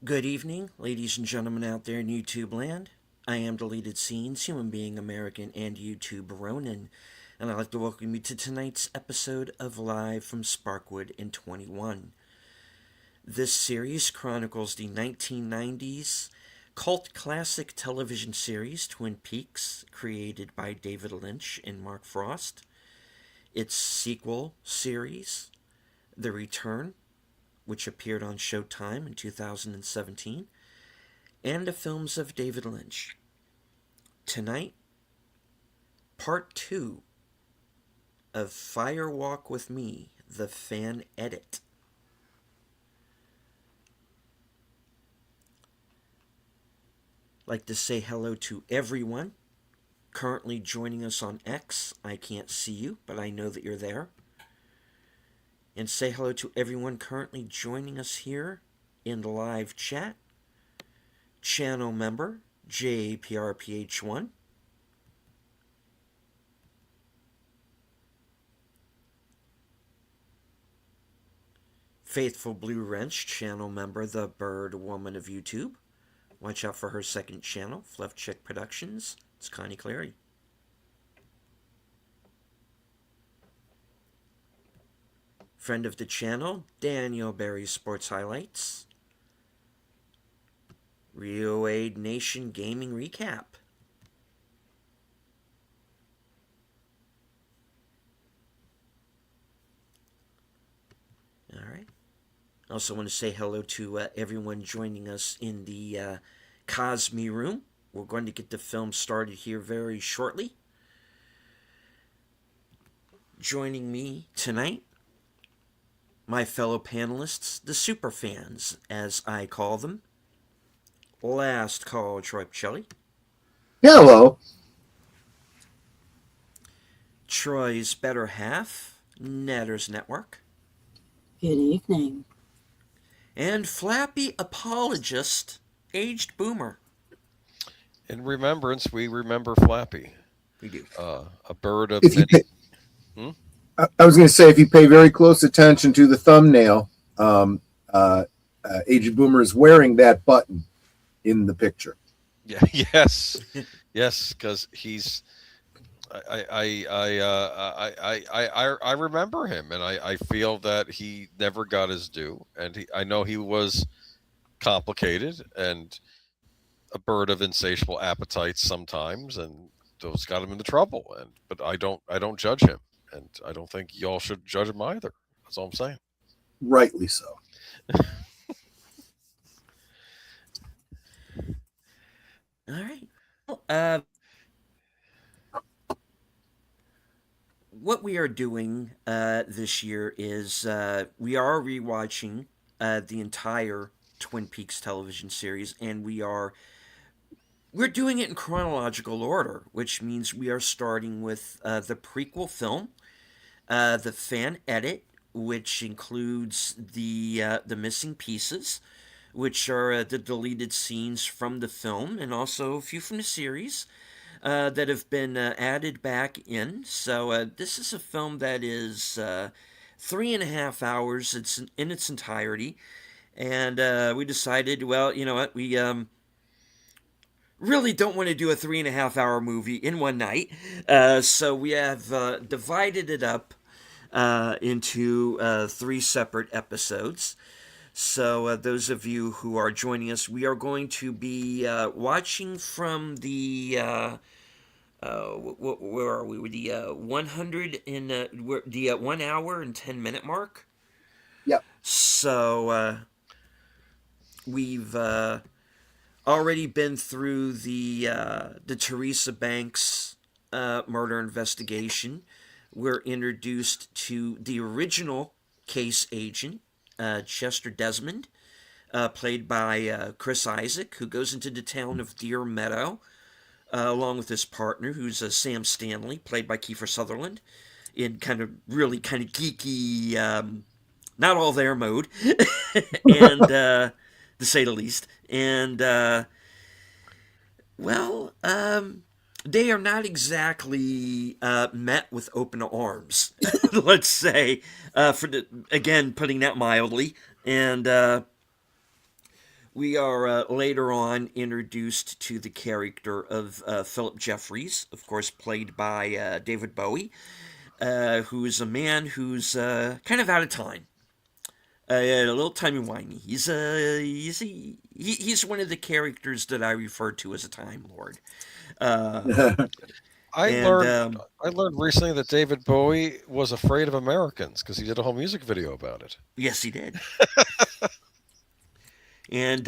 Good evening, ladies and gentlemen out there in YouTube land. I am Deleted Scenes, human being American, and YouTube Ronin, and I'd like to welcome you to tonight's episode of Live from Sparkwood in 21. This series chronicles the 1990s cult classic television series Twin Peaks, created by David Lynch and Mark Frost, its sequel series, The Return, which appeared on Showtime in 2017, and the films of David Lynch. Tonight, part 2 of Fire Walk with Me, the fan edit. Like to say hello to everyone currently joining us on X. I can't see you, but I know that you're there. And say hello to everyone currently joining us here in the live chat. Channel member JPRPH1, Faithful Blue Wrench channel member, the Bird Woman of YouTube. Watch out for her second channel, Fluff Chick Productions. It's Connie Clary. Friend of the channel, Daniel Berry Sports Highlights. Rio Aid Nation Gaming Recap. All right. I also want to say hello to everyone joining us in the Cosme Room. We're going to get the film started here very shortly. Joining me tonight, my fellow panelists, the superfans, as I call them. Last call, Troy Pichelli. Hello. Troy's better half, Netters Network. Good evening. And Flappy Apologist, Aged Boomer. In remembrance, we remember Flappy, We do. a bird of If you many. pay, Hmm? I was going to say, if you pay very close attention to the thumbnail, Aged Boomer is wearing that button in the picture. Yeah, yes, because he's. I remember him, and I feel that he never got his due, and I know he was complicated and a bird of insatiable appetites sometimes, and those got him into trouble. But I don't judge him, and I don't think y'all should judge him either. That's all I'm saying. Rightly so. All right. Well, what we are doing this year is we are rewatching the entire Twin Peaks television series, and we're doing it in chronological order, which means we are starting with the prequel film, the fan edit, which includes the missing pieces, which are the deleted scenes from the film, and also a few from the series that have been added back in. So this is a film that is 3.5 hours. It's in its entirety, and we decided, well, you know what, we really don't want to do a 3.5 hour movie in one night. So we have divided it up into three separate episodes. So, those of you who are joining us, we are going to be watching from the. Where are we? With the 100 and the 1 hour and 10 minute mark. Yep. So we've already been through the Teresa Banks murder investigation. We're introduced to the original case agent, Chester Desmond, played by Chris Isaac, who goes into the town of Deer Meadow, along with his partner, who's Sam Stanley, played by Kiefer Sutherland, in kind of really kind of geeky, not all there mode, and to say the least. And well, they are not exactly met with open arms, let's say, for the, again, putting that mildly. And We are later on introduced to the character of Philip Jeffries, of course, played by David Bowie, who is a man who's kind of out of time. A little timey-wimey. He's one of the characters that I refer to as a Time Lord. Uh, I and learned I learned recently that David Bowie was afraid of Americans because he did a whole music video about it. Yes, he did. And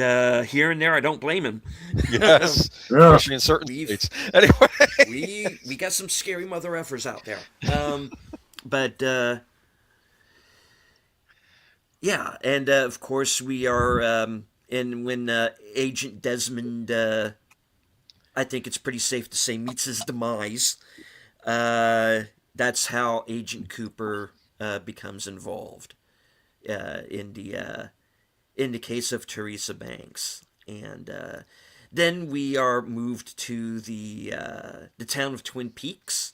here and there, I don't blame him. Yes, Yeah. especially in certain We've states. Anyway, we got some scary mother effers out there. But yeah, and of course we are. And when Agent Desmond, I think it's pretty safe to say, meets his demise, that's how Agent Cooper becomes involved in the case of Teresa Banks, and then we are moved to the town of Twin Peaks,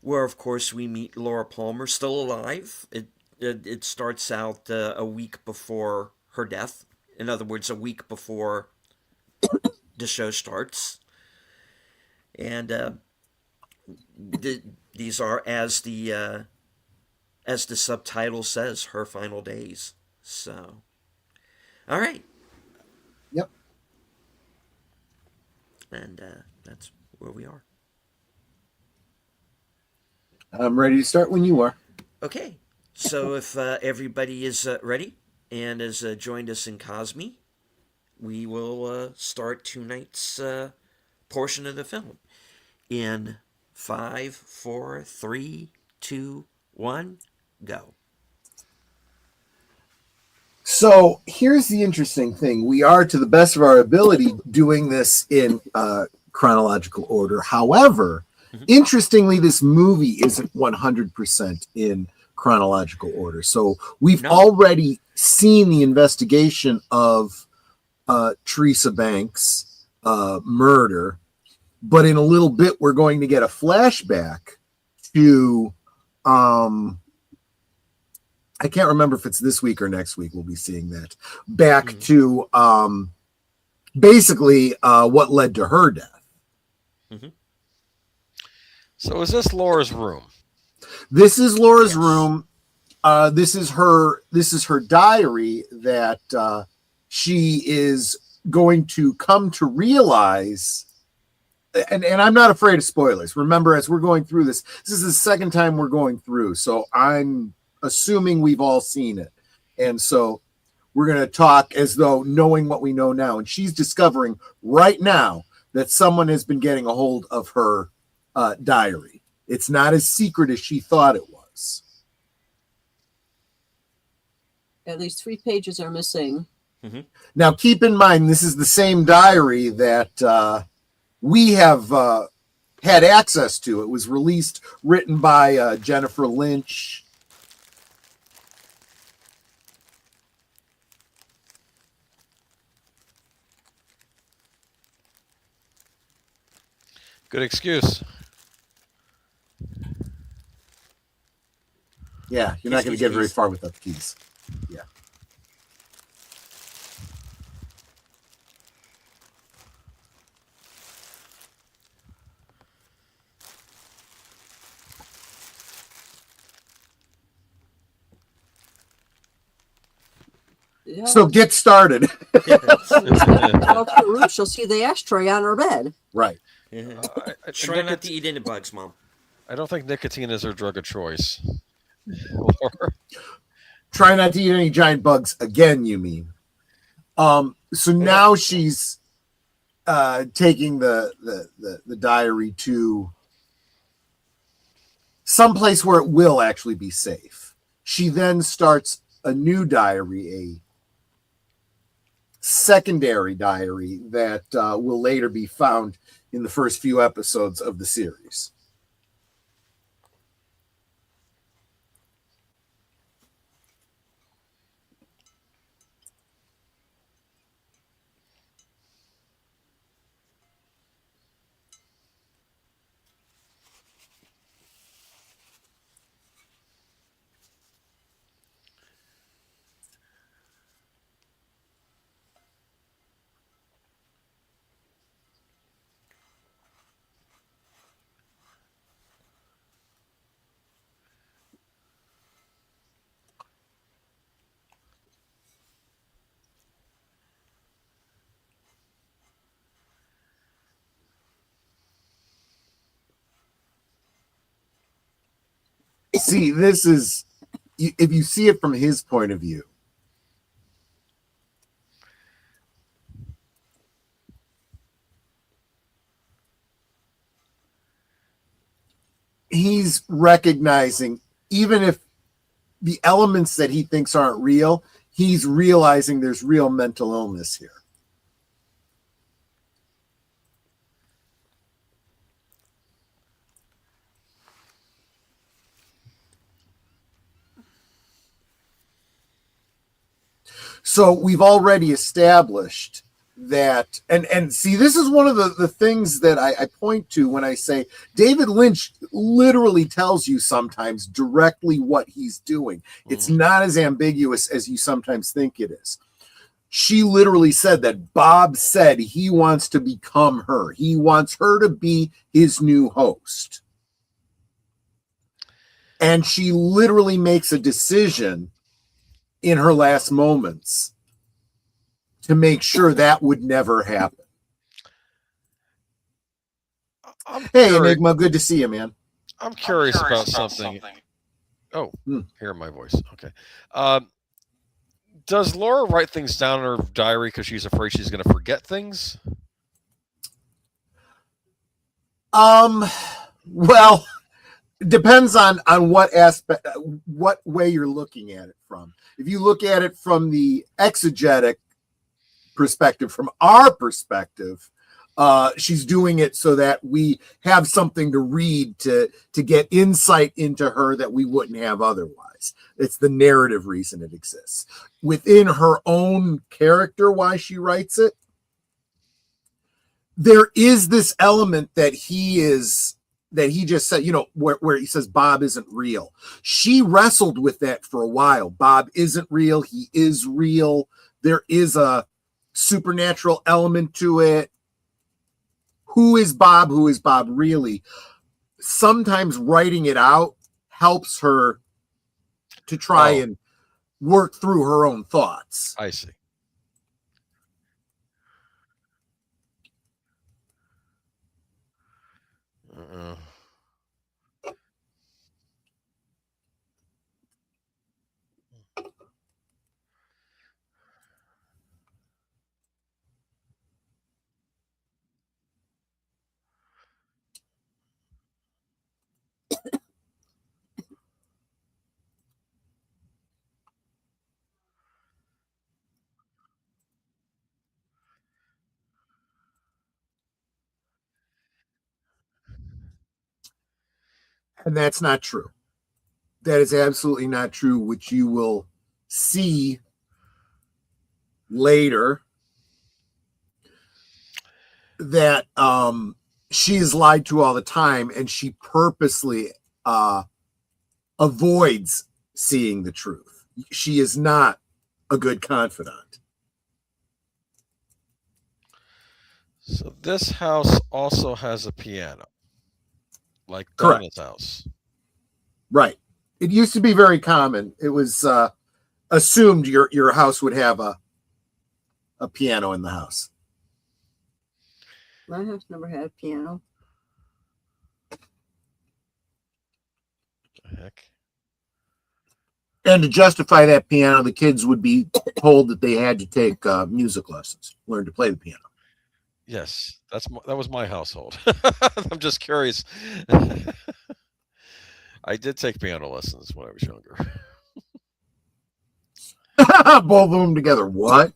where of course we meet Laura Palmer, still alive. It starts out a week before her death. In other words, a week before the show starts, and these are, as the subtitle says, her final days. So, all right, Yep. and that's where we are. I'm ready to start when you are. Okay, so if everybody is ready and has joined us in Cosme, we will start tonight's portion of the film in 5, 4, 3, 2, 1, go. So here's the interesting thing. We are, to the best of our ability, doing this in chronological order. However, interestingly, this movie isn't 100% in chronological order. So we've already seen the investigation of Teresa Banks' murder, but in a little bit, we're going to get a flashback to I can't remember if it's this week or next week. We'll be seeing that back to basically what led to her death. Mm-hmm. so is this Laura's room? This is Laura's room. This is her diary that she is going to come to realize. And I'm not afraid of spoilers. Remember, as we're going through this is the second time we're going through. So I'm assuming we've all seen it. And so we're going to talk as though knowing what we know now. And she's discovering right now that someone has been getting a hold of her diary. It's not as secret as she thought it was. At least 3 pages are missing. Mm-hmm. Now, keep in mind, this is the same diary that we have had access to. It was released, written by Jennifer Lynch. Good excuse. Yeah, you're not going to get very far without the keys. Yeah. Yeah. So get started. Go up to the room, she'll see the ashtray on her bed. Right. Yeah. I- Try not to eat any bugs, Mom. I don't think nicotine is her drug of choice. Laura. Try not to eat any giant bugs again, you mean. So now she's taking the diary to someplace where it will actually be safe. She then starts a new diary, a secondary diary that will later be found in the first few episodes of the series. See, this is if you see it from his point of view. He's recognizing, even if the elements that he thinks aren't real, he's realizing there's real mental illness here. So we've already established that, and see, this is one of the things that I point to when I say David Lynch literally tells you sometimes directly what he's doing. It's not as ambiguous as you sometimes think it is. She literally said that Bob said he wants to become her. He wants her to be his new host. And she literally makes a decision in her last moments to make sure that would never happen. Hey, Enigma, good to see you, man. I'm curious about something. Oh, hear my voice. Okay. Does Laura write things down in her diary because she's afraid she's going to forget things? Well, it depends on what aspect, what way you're looking at it from. If you look at it from the exegetic perspective, from our perspective, she's doing it so that we have something to read to get insight into her that we wouldn't have otherwise. It's the narrative reason it exists. Within her own character, why she writes it, there is this element that he just said, where he says Bob isn't real. She wrestled with that for a while. Bob isn't real. He is real. There is a supernatural element to it. Who is Bob? Who is Bob really? Sometimes writing it out helps her to try and work through her own thoughts. I see. And that's not true. That is absolutely not true, which you will see later, that she is lied to all the time, and she purposely avoids seeing the truth. She is not a good confidant. So this house also has a piano, like Correct. Donna's house. Right. It used to be very common. It was assumed your house would have a piano in the house. My house never had a piano. The heck? And to justify that piano, the kids would be told that they had to take music lessons, learn to play the piano. Yes, that was my household. I'm just curious. I did take piano lessons when I was younger. Both of them together. What?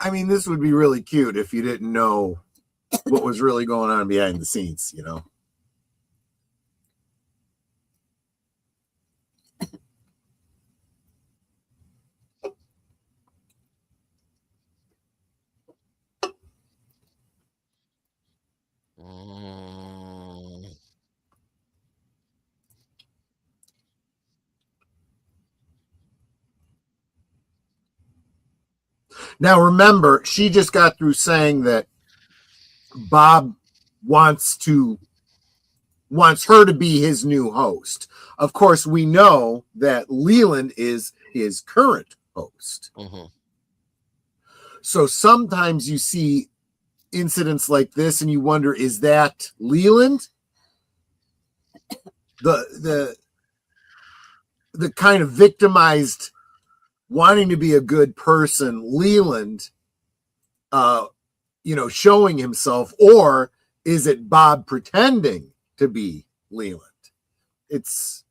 I mean, this would be really cute if you didn't know what was really going on behind the scenes, you know. Mm. Now, remember, she just got through saying that Bob wants her to be his new host. Of course, we know that Leland is his current host. Mm-hmm. So sometimes you see incidents like this and you wonder, is that Leland? The kind of victimized, wanting to be a good person, Leland, showing himself, or is it Bob pretending to be Leland? It's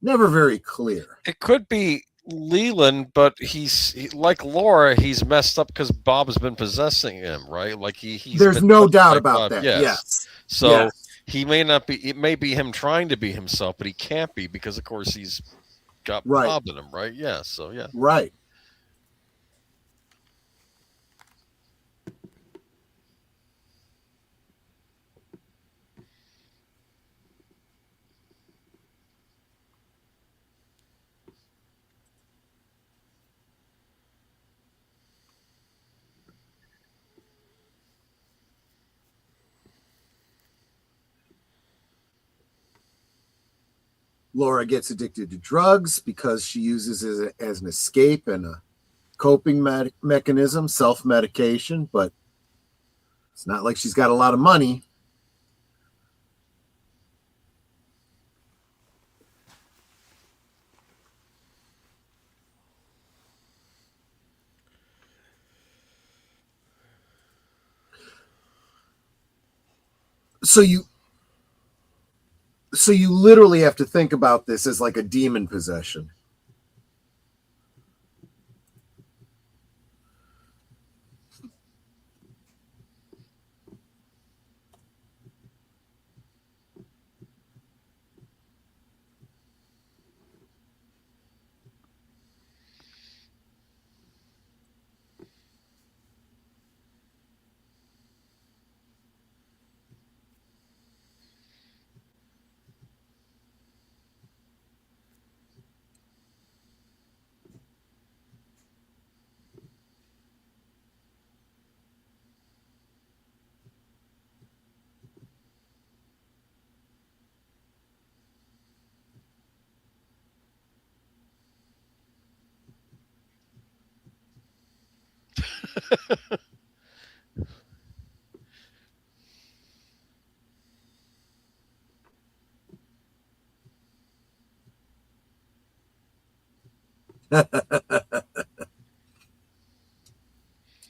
never very clear. It could be Leland, but like Laura, he's messed up because Bob has been possessing him, right? Like he's There's been no touched doubt by about Bob. that. Yes. Yes. So yes. he may not be. It may be him trying to be himself, but he can't be because, of course, he's got Right. Bob in him, right? Yeah. So yeah. Right. Laura gets addicted to drugs because she uses it as an escape and a coping mechanism, self-medication, but it's not like she's got a lot of money. So you literally have to think about this as like a demon possession.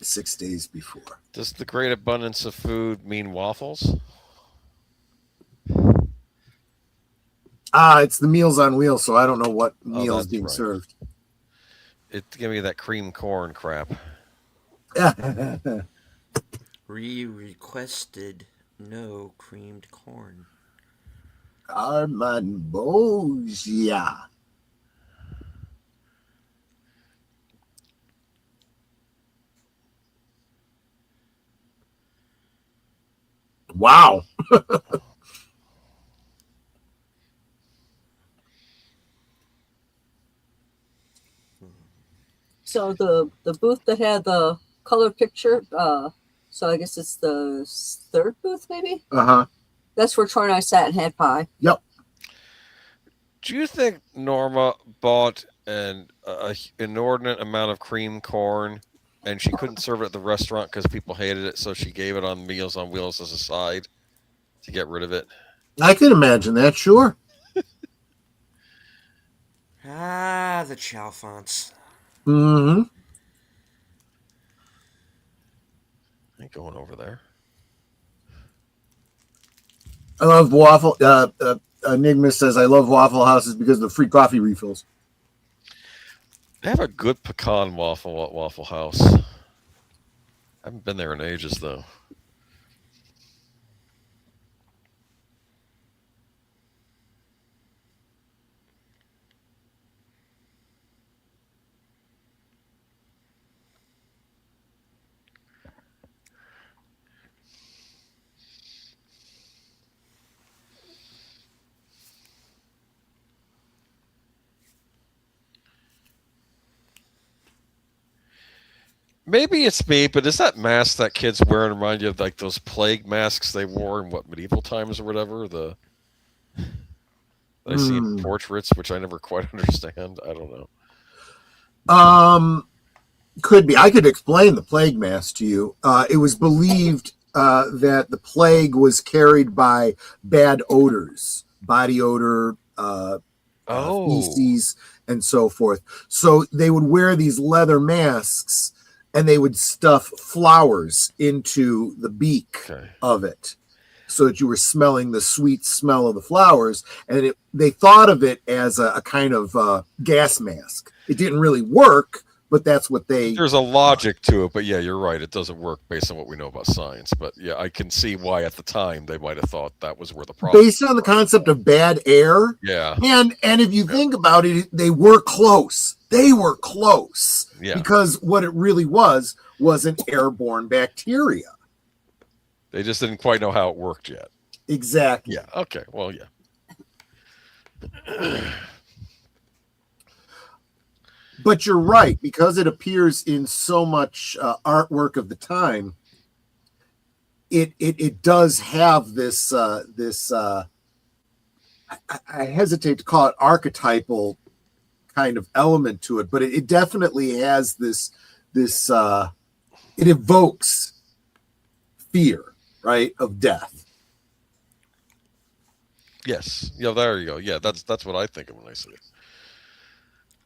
Six days before. Does the great abundance of food mean waffles? It's the Meals on Wheels, so I don't know what meal is being served. It's giving me that cream corn crap. Requested no creamed corn. Armand Bosia. Wow. So the booth that had the color picture, so I guess it's the third booth, maybe? Uh-huh. That's where Troy and I sat and had pie. Yep. Do you think Norma bought an inordinate amount of cream corn and she couldn't serve it at the restaurant because people hated it, so she gave it on Meals on Wheels as a side to get rid of it? I can imagine that, sure. The Chalfonts. Mm-hmm. Ain't going over there. I love waffle. Enigma says, I love Waffle Houses because of the free coffee refills. They have a good pecan waffle at Waffle House. I haven't been there in ages though. Maybe it's me, but is that mask that kids wearing remind you of like those plague masks they wore in what medieval times or whatever? The that I see in portraits, which I never quite understand. I don't know. Could be. I could explain the plague mask to you. It was believed that the plague was carried by bad odors, body odor, feces, and so forth. So they would wear these leather masks, and they would stuff flowers into the beak of it, so that you were smelling the sweet smell of the flowers. And they thought of it as a kind of gas mask. It didn't really work, but that's what they... There's a logic to it, but yeah, you're right. It doesn't work based on what we know about science. But yeah, I can see why at the time they might have thought that was where the problem... Based on the concept of bad air. Yeah. And if you think about it, they were close. They were close. Yeah. Because what it really was an airborne bacteria. They just didn't quite know how it worked yet. Exactly. Yeah. Okay. Well, yeah. But you're right, because it appears in so much artwork of the time. It does have this I hesitate to call it archetypal kind of element to it, but it definitely has this it evokes fear, right, of death. Yes. Yeah. There you go. Yeah. That's what I think of when I see it.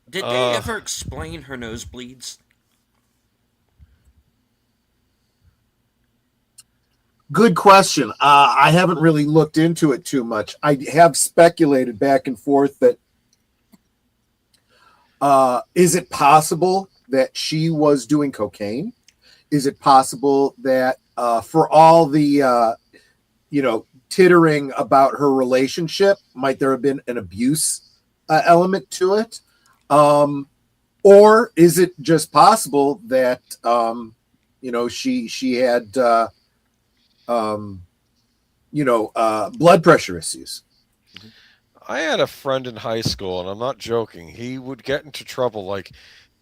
Did they ever explain her nosebleeds? Good question. I haven't really looked into it too much. I have speculated back and forth that is it possible that she was doing cocaine? Is it possible that for all the tittering about her relationship, might there have been an abuse element to it? Or is it just possible that she had blood pressure issues? I had a friend in high school, and I'm not joking. He would get into trouble. Like,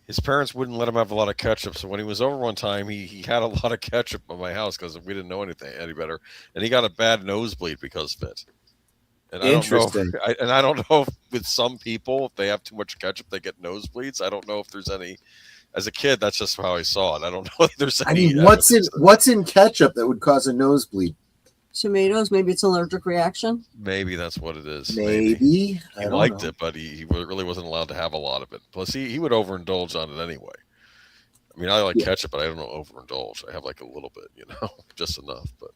his parents wouldn't let him have a lot of ketchup. So when he was over one time, he had a lot of ketchup at my house because we didn't know anything any better. And he got a bad nosebleed because of it. And Interesting. I don't know if with some people, if they have too much ketchup, they get nosebleeds. I don't know if there's any. As a kid, that's just how I saw it. I don't know if there's any. I mean, what's in ketchup that would cause a nosebleed? Tomatoes, maybe it's an allergic reaction. Maybe that's what it is. Maybe. He liked it, but he really wasn't allowed to have a lot of it. Plus, he would overindulge on it anyway. I mean, I like ketchup, but I don't know overindulge. I have like a little bit, just enough. But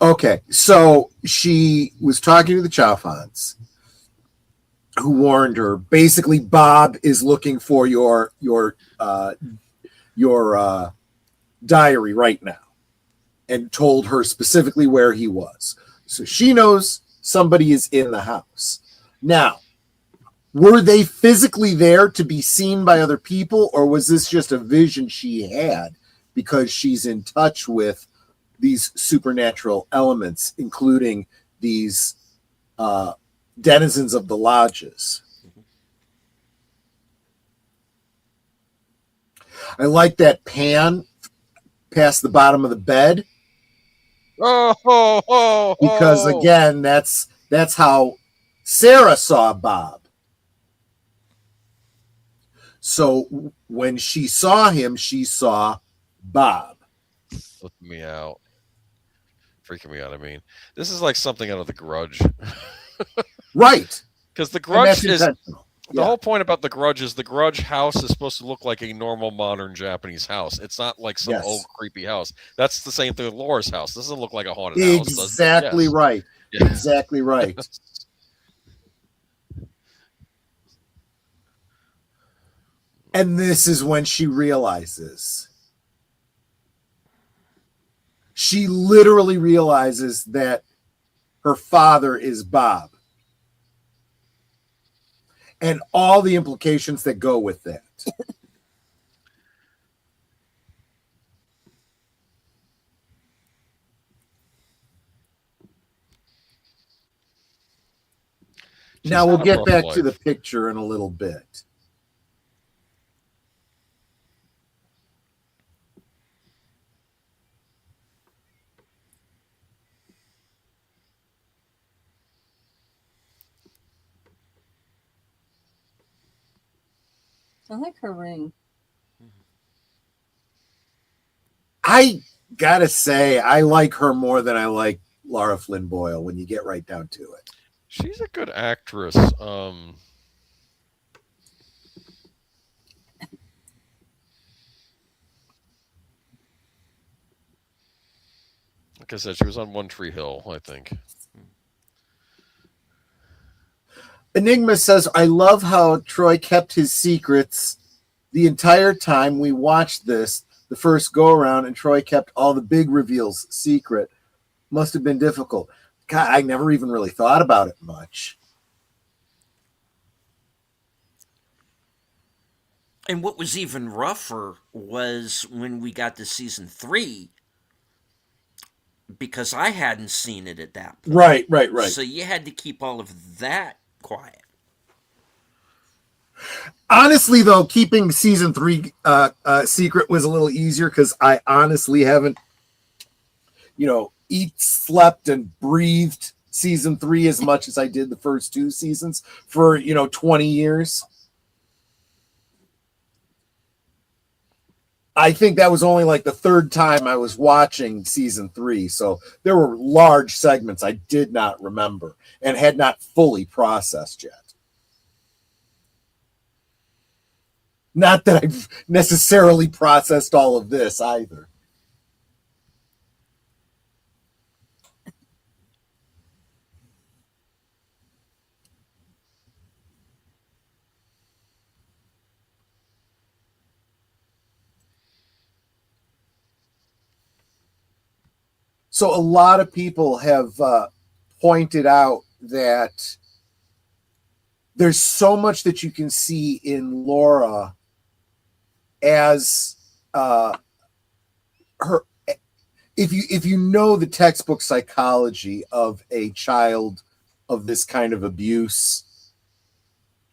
okay, so she was talking to the Chalfants, who warned her. Basically, Bob is looking for your diary right now, and told her specifically where he was. So she knows somebody is in the house. Now, were they physically there to be seen by other people, or was this just a vision she had because she's in touch with these supernatural elements, including these denizens of the lodges? I like that pan past the bottom of the bed. Because again, that's how Sarah saw Bob. So when she saw him, she saw Bob. Flipping me out. Freaking me out. I mean, this is like something out of The Grudge. Right. Because The Grudge is... The whole point about The Grudge is the Grudge house is supposed to look like a normal modern Japanese house. It's not like some old creepy house. That's the same thing with Laura's house. This doesn't look like a haunted house. Exactly right. Yeah. Exactly right. And this is when she realizes. She literally realizes that her father is Bob. And all the implications that go with that. Now we'll get back to the picture in a little bit. I like her ring. I gotta say, I like her more than I like Lara Flynn Boyle when you get right down to it. She's a good actress. Like I said, she was on One Tree Hill, I think. Enigma says, I love how Troy kept his secrets the entire time we watched this, the first go around, and Troy kept all the big reveals secret. Must have been difficult. God, I never even really thought about it much. And what was even rougher was when we got to season 3, because I hadn't seen it at that point. Right. So you had to keep all of that quiet. Honestly, though, keeping season 3 secret was a little easier because I honestly haven't, slept, and breathed season 3 as much as I did the first 2 seasons for, 20 years. I think that was only like the third time I was watching season 3. So there were large segments I did not remember and had not fully processed yet. Not that I've necessarily processed all of this either. So a lot of people have pointed out that there's so much that you can see in Laura as her. If you know the textbook psychology of a child of this kind of abuse,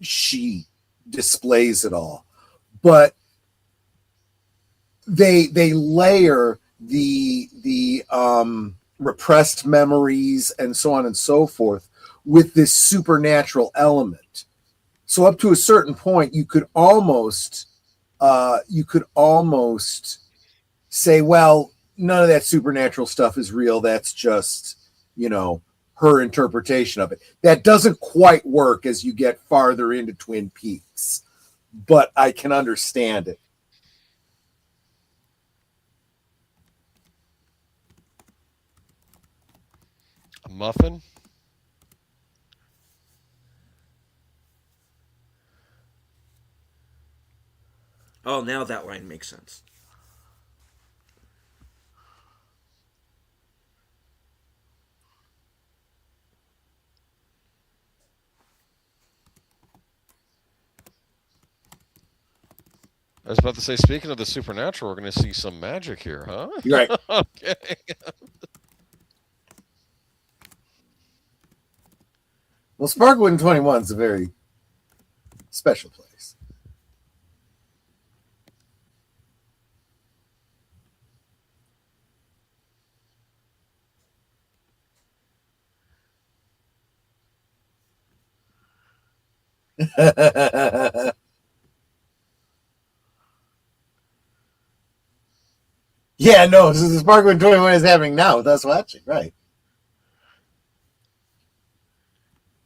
she displays it all. But they layer the repressed memories and so on and so forth with this supernatural element. So up to a certain point, you could almost say, well, none of that supernatural stuff is real. That's just, her interpretation of it. That doesn't quite work as you get farther into Twin Peaks, but I can understand it. A muffin? Oh, now that line makes sense. I was about to say, speaking of the supernatural, we're going to see some magic here, huh? Right. Okay. Well, Sparkwood in 21 is a very special place. Yeah, no, this is Sparkwood 21 is happening now with us watching, right?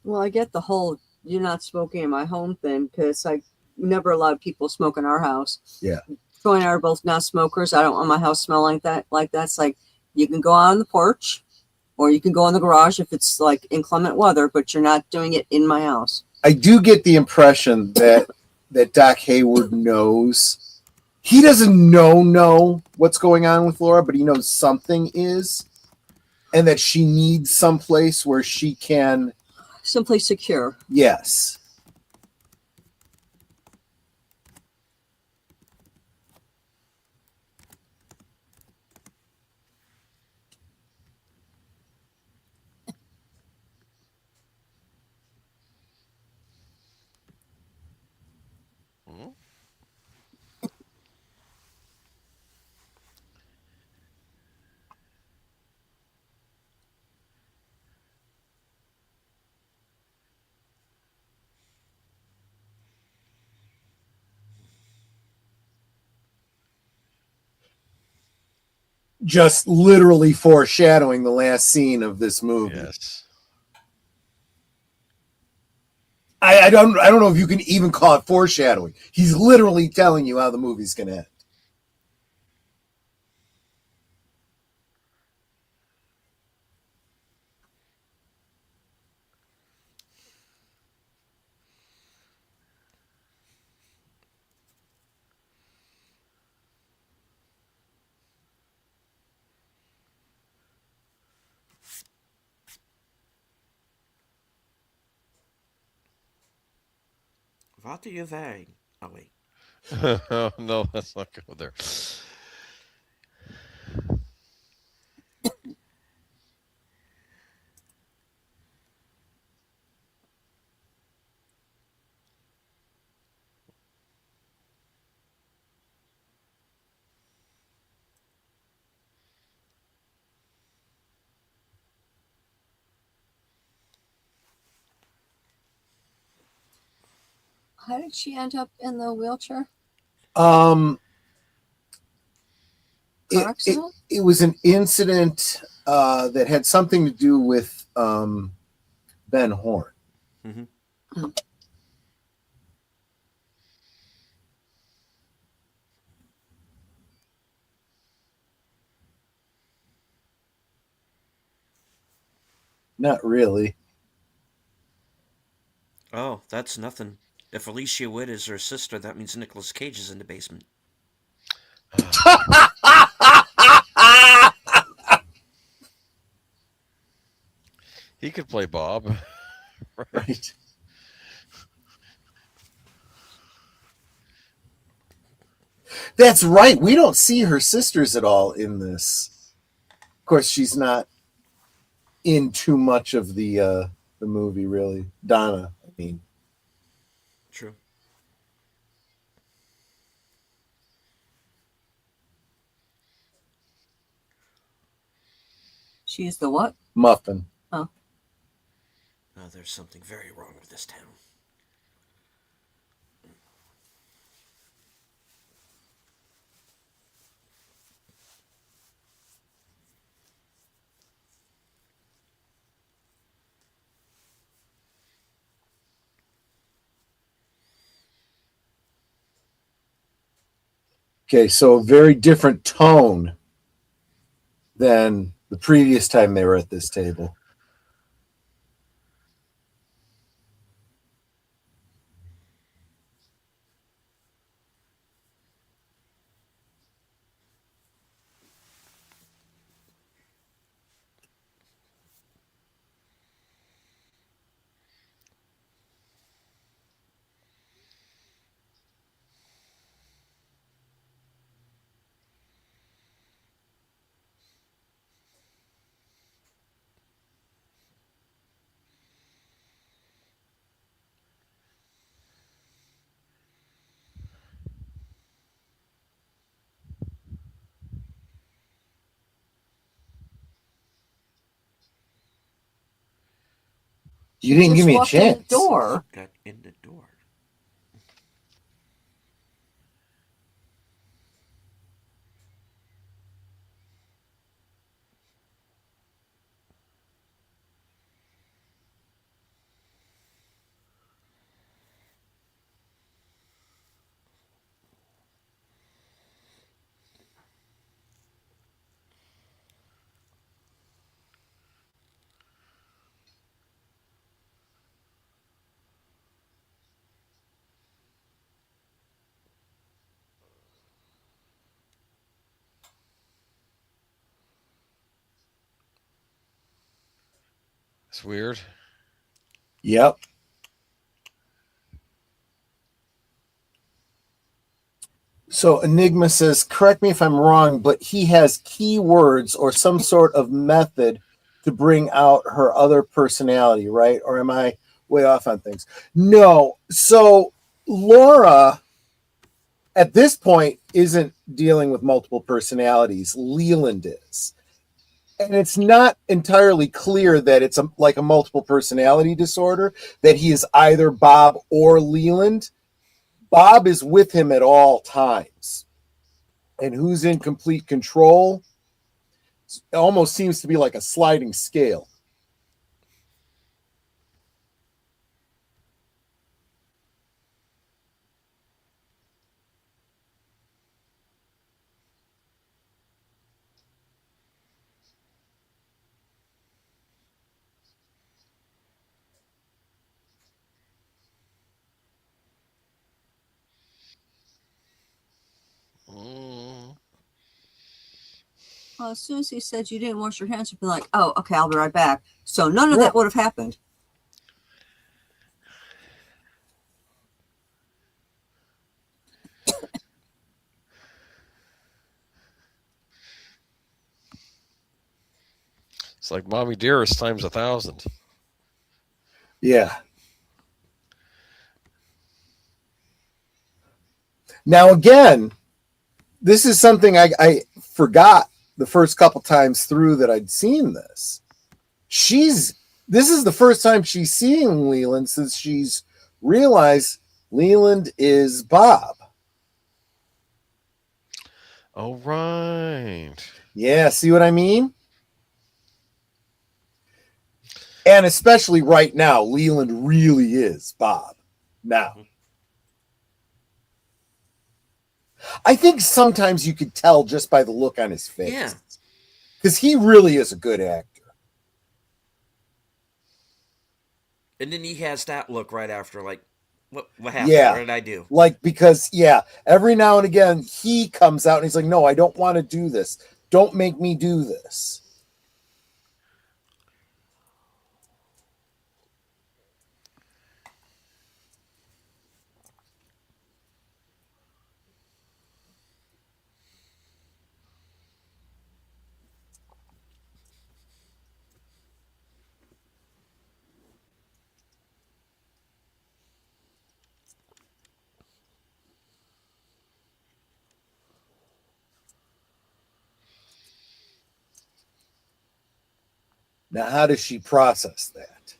Well, I get the whole you're not smoking in my home thing because I never allowed people to smoke in our house. Yeah. Troy and I are both not smokers. I don't want my house smell like that. It's like you can go out on the porch or you can go in the garage if it's like inclement weather, but you're not doing it in my house. I do get the impression that that Doc Hayward knows. He doesn't know what's going on with Laura, but he knows something is, and that she needs someplace where she can. Someplace secure. Yes. Hmm? Just literally foreshadowing the last scene of this movie. Yes. I don't know if you can even call it foreshadowing. He's literally telling you how the movie's gonna end. What do you think? Oh, wait. Oh, no, let's not go there. How did she end up in the wheelchair? Car accident? It was an incident that had something to do with Ben Horn. Mm-hmm. Oh. Not really. Oh, that's nothing. If Alicia Witt is her sister, that means Nicolas Cage is in the basement. He could play Bob. Right. That's right. We don't see her sisters at all in this. Of course, she's not in too much of the movie, really. Donna, I mean. True. She's the what? Muffin. Oh. Oh, there's something very wrong with this town. Okay, so a very different tone than the previous time they were at this table. You didn't give me a walked in the chance. door. Got in the door. It's weird. Yep. So Enigma says, correct me if I'm wrong, but he has keywords or some sort of method to bring out her other personality, right? Or am I way off on things? No. So Laura, at this point, isn't dealing with multiple personalities. Leland is. And it's not entirely clear that it's like a multiple personality disorder, that he is either Bob or Leland. Bob is with him at all times. And who's in complete control? It almost seems to be like a sliding scale. Mm. Well, as soon as he said you didn't wash your hands, you'd be like, oh, okay, I'll be right back. So none of Yeah. that would have happened. It's like Mommy Dearest times 1,000. Yeah. Now, again, this is something I forgot the first couple times through that I'd seen this. This is the first time she's seeing Leland since she's realized Leland is Bob. Oh, right. Yeah, see what I mean? And especially right now, Leland really is Bob. Now, I think sometimes you could tell just by the look on his face. Yeah. Because he really is a good actor. And then he has that look right after, like, what happened? Yeah. What did I do? Like, because, yeah, every now and again, he comes out and he's like, no, I don't want to do this. Don't make me do this. Now, how does she process that?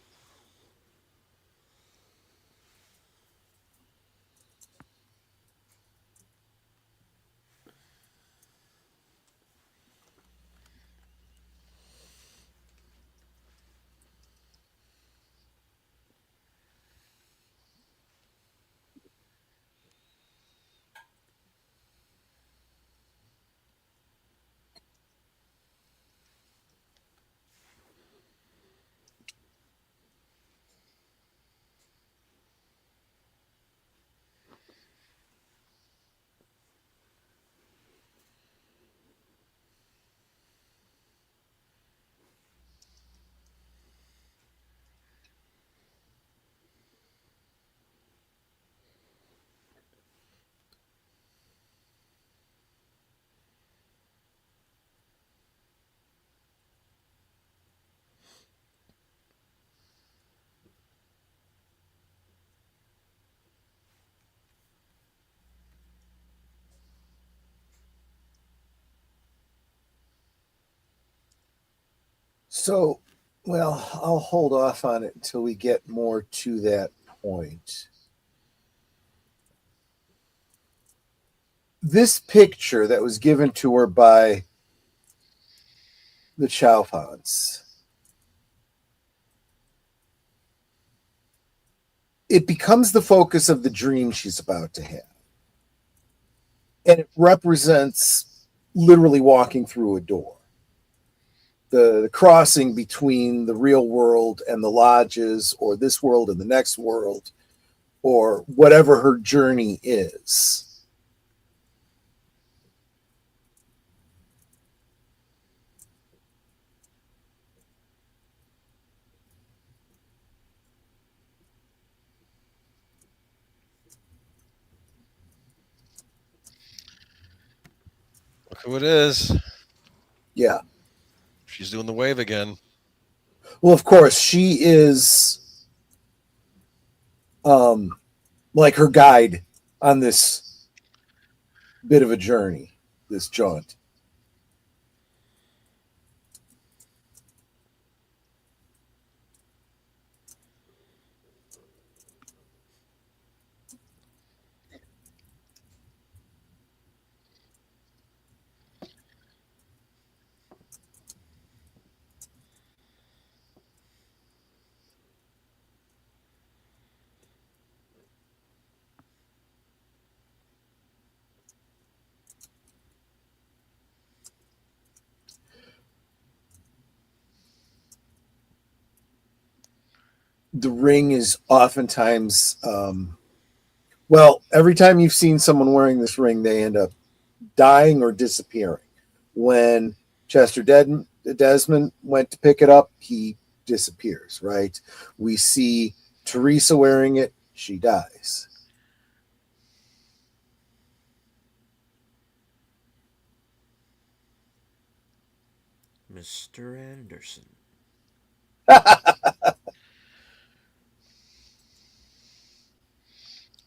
So, well, I'll hold off on it until we get more to that point. This picture that was given to her by the Chalfants, it becomes the focus of the dream she's about to have. And it represents literally walking through a door. The crossing between the real world and the lodges, or this world and the next world, or whatever her journey is. Look who it is. Yeah. She's doing the wave again. Well, of course, she is like her guide on this bit of a journey, this jaunt. The ring is oftentimes, well, every time you've seen someone wearing this ring, they end up dying or disappearing. When Desmond went to pick it up, he disappears, right? We see Teresa wearing it, she dies. Mr. Anderson.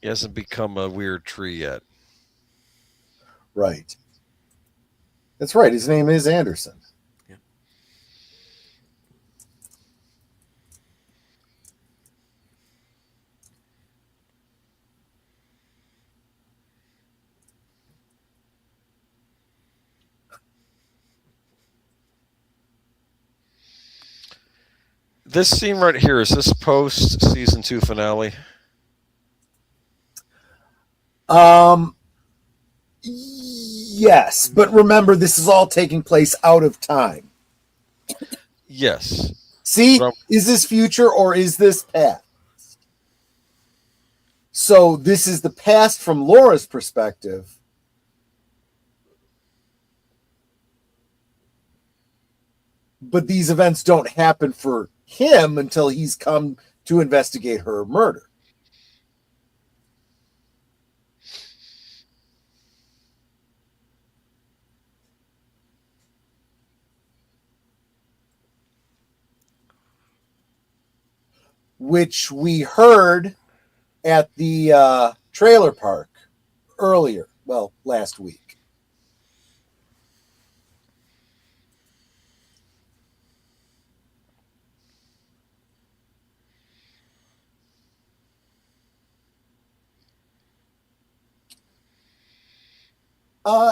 He hasn't become a weird tree yet. Right. That's right. His name is Anderson. Yeah. This scene right here, is this post season 2 finale? Yes, but remember, this is all taking place out of time. Yes. See, is this future or is this past? So this is the past from Laura's perspective. But these events don't happen for him until he's come to investigate her murder. Which we heard at the trailer park earlier, well, last week.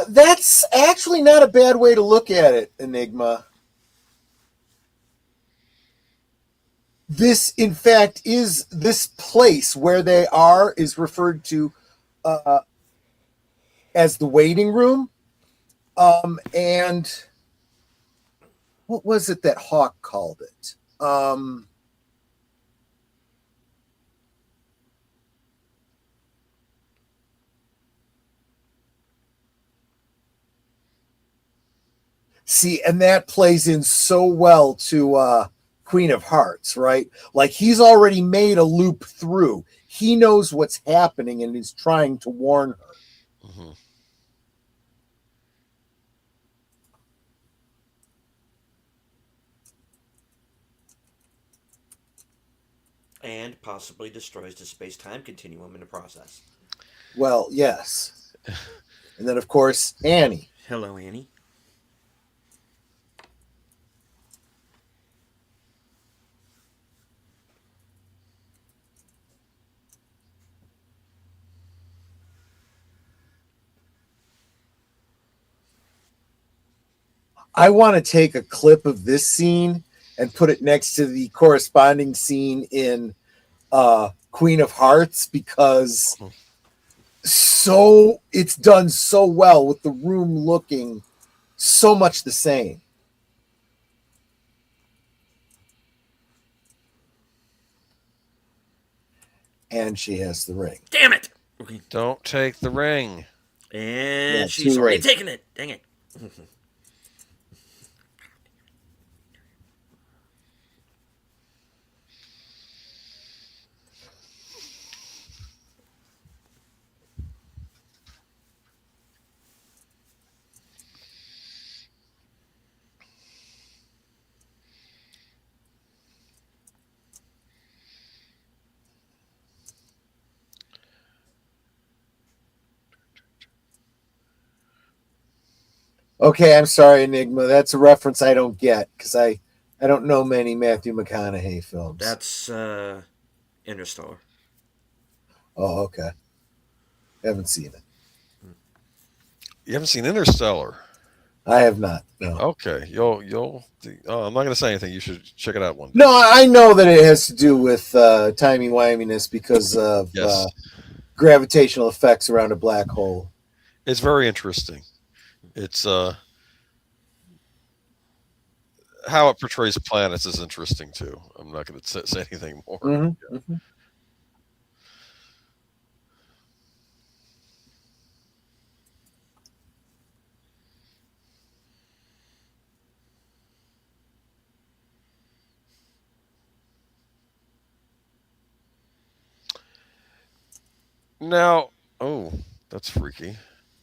That's actually not a bad way to look at it, Enigma. This, in fact, is this place where they are is referred to as the waiting room. And what was it that Hawk called it? See, and that plays in so well to Queen of Hearts, right? Like he's already made a loop through. He knows what's happening and is trying to warn her. Mm-hmm. And possibly destroys the space-time continuum in the process. Well, yes. And then, of course, Annie. Hello, Annie. I want to take a clip of this scene and put it next to the corresponding scene in Queen of Hearts because it's done so well with the room looking so much the same. And she has the ring. Damn it! Okay. Don't take the ring. And Yeah, she's too already late. taken it. Dang it. Okay, I'm sorry, Enigma. That's a reference I don't get because I don't know many Matthew McConaughey films. That's Interstellar. Oh, okay. Haven't seen it. You haven't seen Interstellar? I have not. No. Okay, you'll. Oh, I'm not going to say anything. You should check it out one day. No, I know that it has to do with timey wiminess because of Yes, gravitational effects around a black hole. it's very interesting. It's how it portrays planets is interesting too. I'm not going to say anything more. Mm-hmm. Mm-hmm. Now, oh, that's freaky.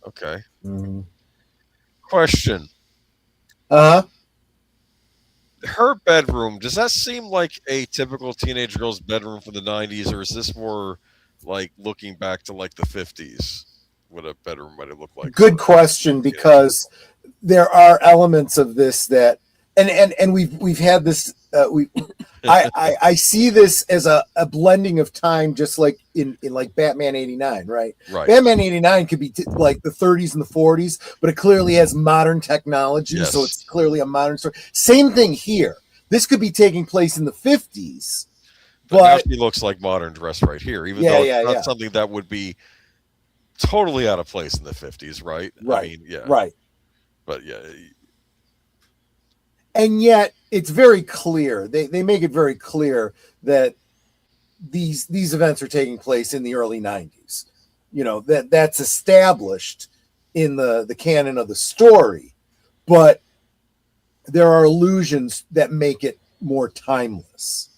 Okay. Mm-hmm. Question. Uh huh. Her bedroom, does that seem like a typical teenage girl's bedroom from the 90s, or is this more like looking back to like the 50s? What a bedroom might have looked like. Good question, because there are elements of this that, and we've had this. I see this as a blending of time, just like in like Batman '89, right? Right. Batman '89 could be like the 30s and the 40s, but it clearly has modern technology, Yes. so it's clearly a modern story. Same thing here. This could be taking place in the 50s, But now but she looks like modern dress right here, even Yeah, though it's yeah, not yeah. something that would be totally out of place in the 50s, right? I right, mean, yeah. right. But yeah, And yet it's very clear. They make it very clear that these events are taking place in the early 90s. You know, that's established in the canon of the story, but there are allusions that make it more timeless.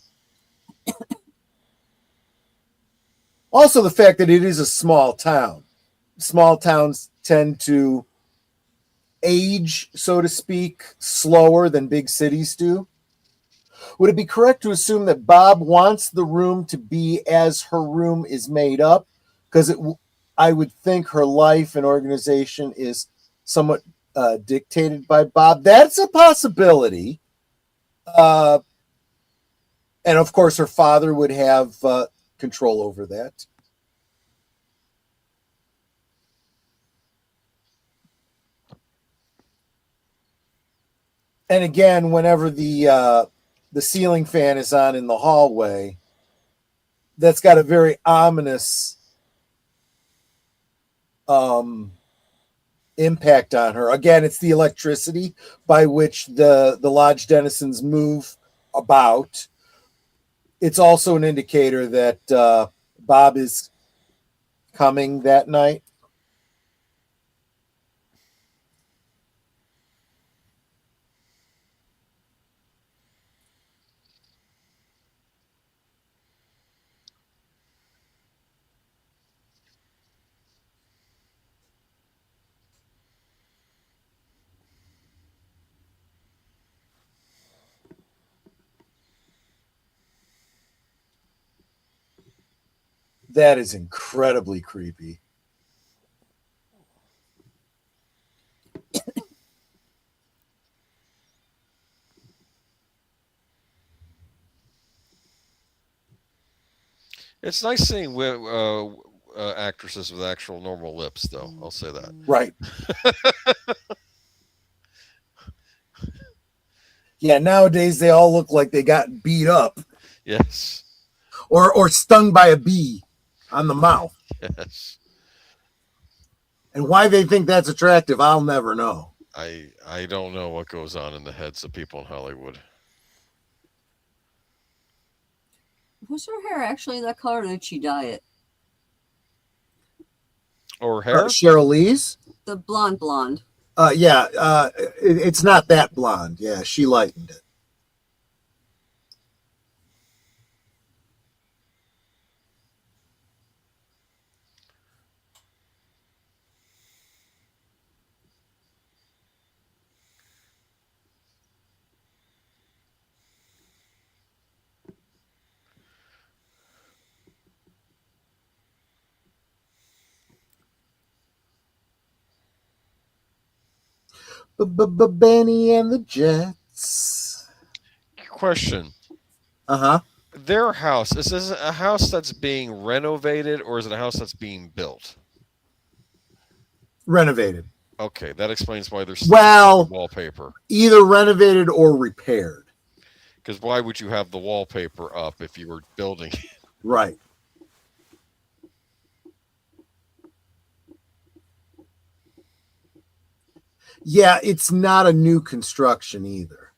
Also, the fact that it is a small town. Small towns tend to age, so to speak, slower than big cities do. Would it be correct to assume that Bob wants the room to be as her room is made up? Because I would think her life and organization is somewhat dictated by Bob. That's a possibility. And of course, her father would have control over that. And again, whenever the ceiling fan is on in the hallway, that's got a very ominous impact on her. Again, it's the electricity by which the lodge denizens move about. It's also an indicator that Bob is coming that night. That is incredibly creepy. it's nice seeing actresses with actual normal lips, though. I'll say that. Right. Yeah, nowadays they all look like they got beat up Yes. or stung by a bee on the mouth. Yes. And why they think that's attractive, I'll never know. I don't know what goes on in the heads of people in Hollywood. Was her hair actually that color, or did she dye it? Or hair? Cheryl Lee's? The blonde. Yeah, it's not that blonde. Yeah, she lightened it. Benny and the Jets. Question. Uh-huh. Their house, is this a house that's being renovated or is it a house that's being built? Renovated. Okay, that explains why there's Well, wallpaper. either renovated or repaired. Because why would you have the wallpaper up if you were building? Right. Yeah, it's not a new construction either.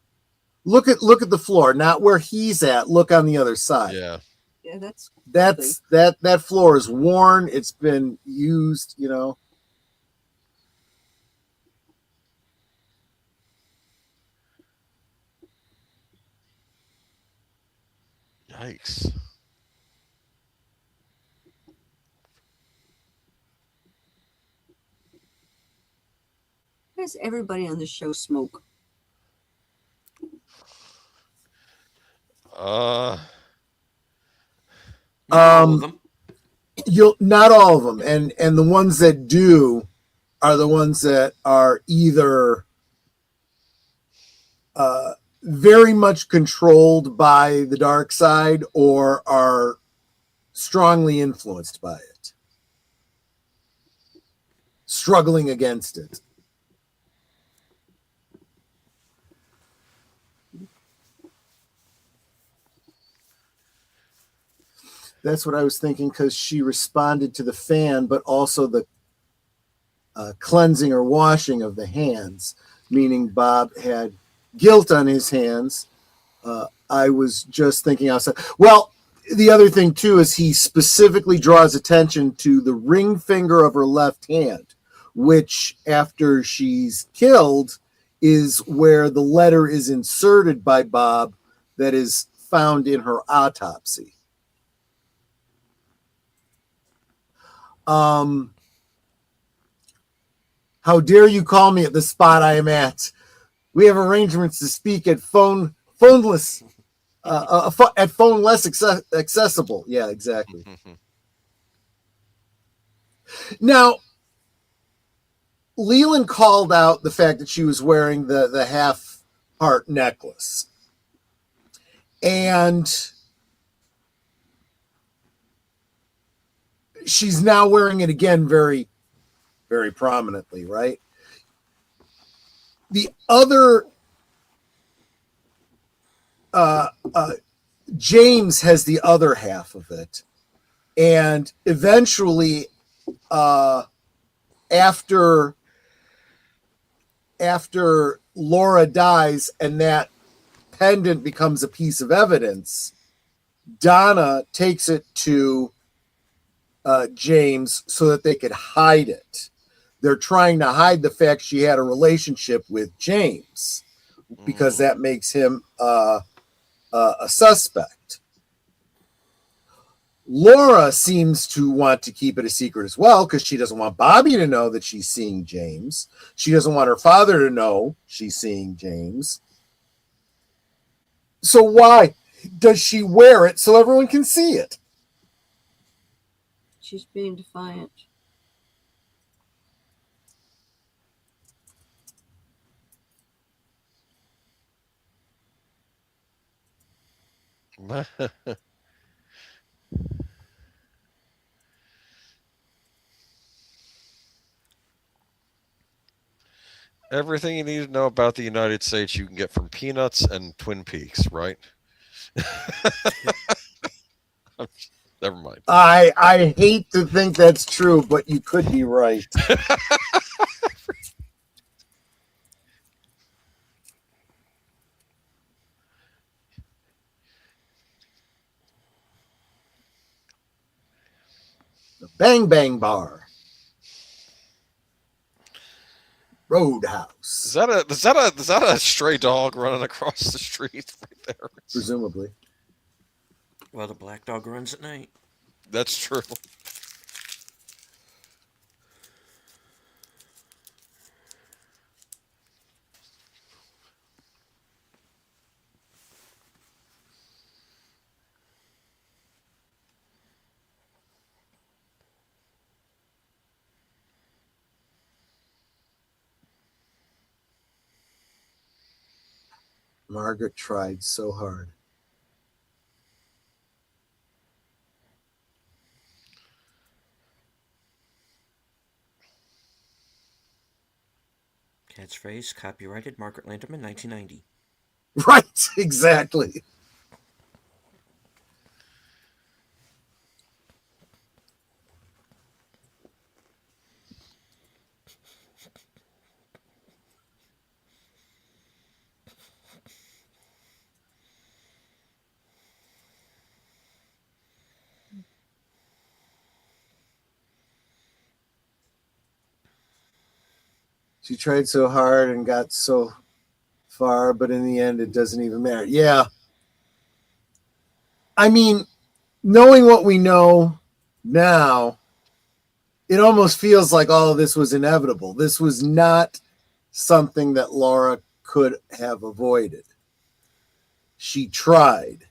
Look at the floor, not where he's at. Look on the other side. Yeah. Yeah, that's that floor is worn. It's been used, you know. Yikes. why does everybody on the show smoke? Uh, Not all of them. You'll not all of them, and the ones that do are the ones that are either very much controlled by the dark side or are strongly influenced by it, struggling against it. That's what I was thinking, because she responded to the fan, but also the cleansing or washing of the hands, meaning Bob had guilt on his hands. I was just thinking outside. Well, the other thing too is he specifically draws attention to the ring finger of her left hand, which after she's killed is where the letter is inserted by Bob that is found in her autopsy. How dare you call me at the spot I am at? We have arrangements to speak at phoneless, at phone less accessible. Yeah, exactly. Now, Leland called out the fact that she was wearing the half heart necklace, and she's now wearing it again very, very prominently, right? The other James has the other half of it, and eventually after Laura dies and that pendant becomes a piece of evidence, Donna takes it to James so that they could hide it. They're trying to hide the fact she had a relationship with James because that makes him a suspect. Laura seems to want to keep it a secret as well because she doesn't want Bobby to know that she's seeing James. She doesn't want her father to know she's seeing James. So why does she wear it so everyone can see it? She's being defiant. Everything you need to know about the United States you can get from Peanuts and Twin Peaks, right? Never mind. I hate to think that's true, but you could be right. The Bang Bang Bar. Roadhouse. Is that a stray dog running across the street right there? Presumably. Well, the black dog runs at night. That's true. Margaret tried so hard. Catchphrase copyrighted Margaret Lanterman, 1990. Right, exactly. She tried so hard and got so far, but in the end, it doesn't even matter. Yeah. I mean, knowing what we know now, it almost feels like all of this was inevitable. This was not something that Laura could have avoided. She tried.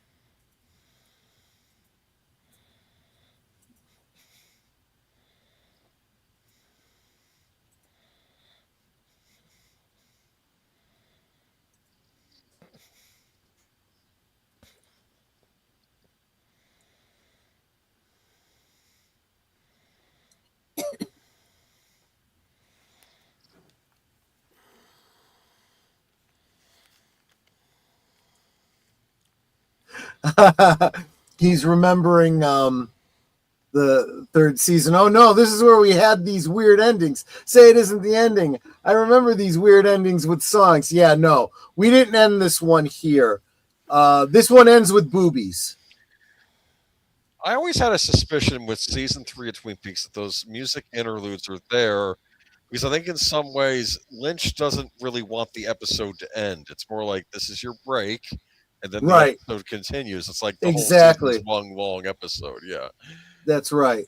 He's remembering the third season. Oh no, this is where we had these weird endings. Say it isn't the ending. I remember these weird endings with songs. Yeah, no, we didn't end this one here. This one ends with boobies. I always had a suspicion with season 3 of Twin Peaks that those music interludes are there because I think in some ways Lynch doesn't really want the episode to end. It's more like this is your break, and then the Right. episode continues. It's like the whole Exactly. season's one long episode. Yeah. That's right.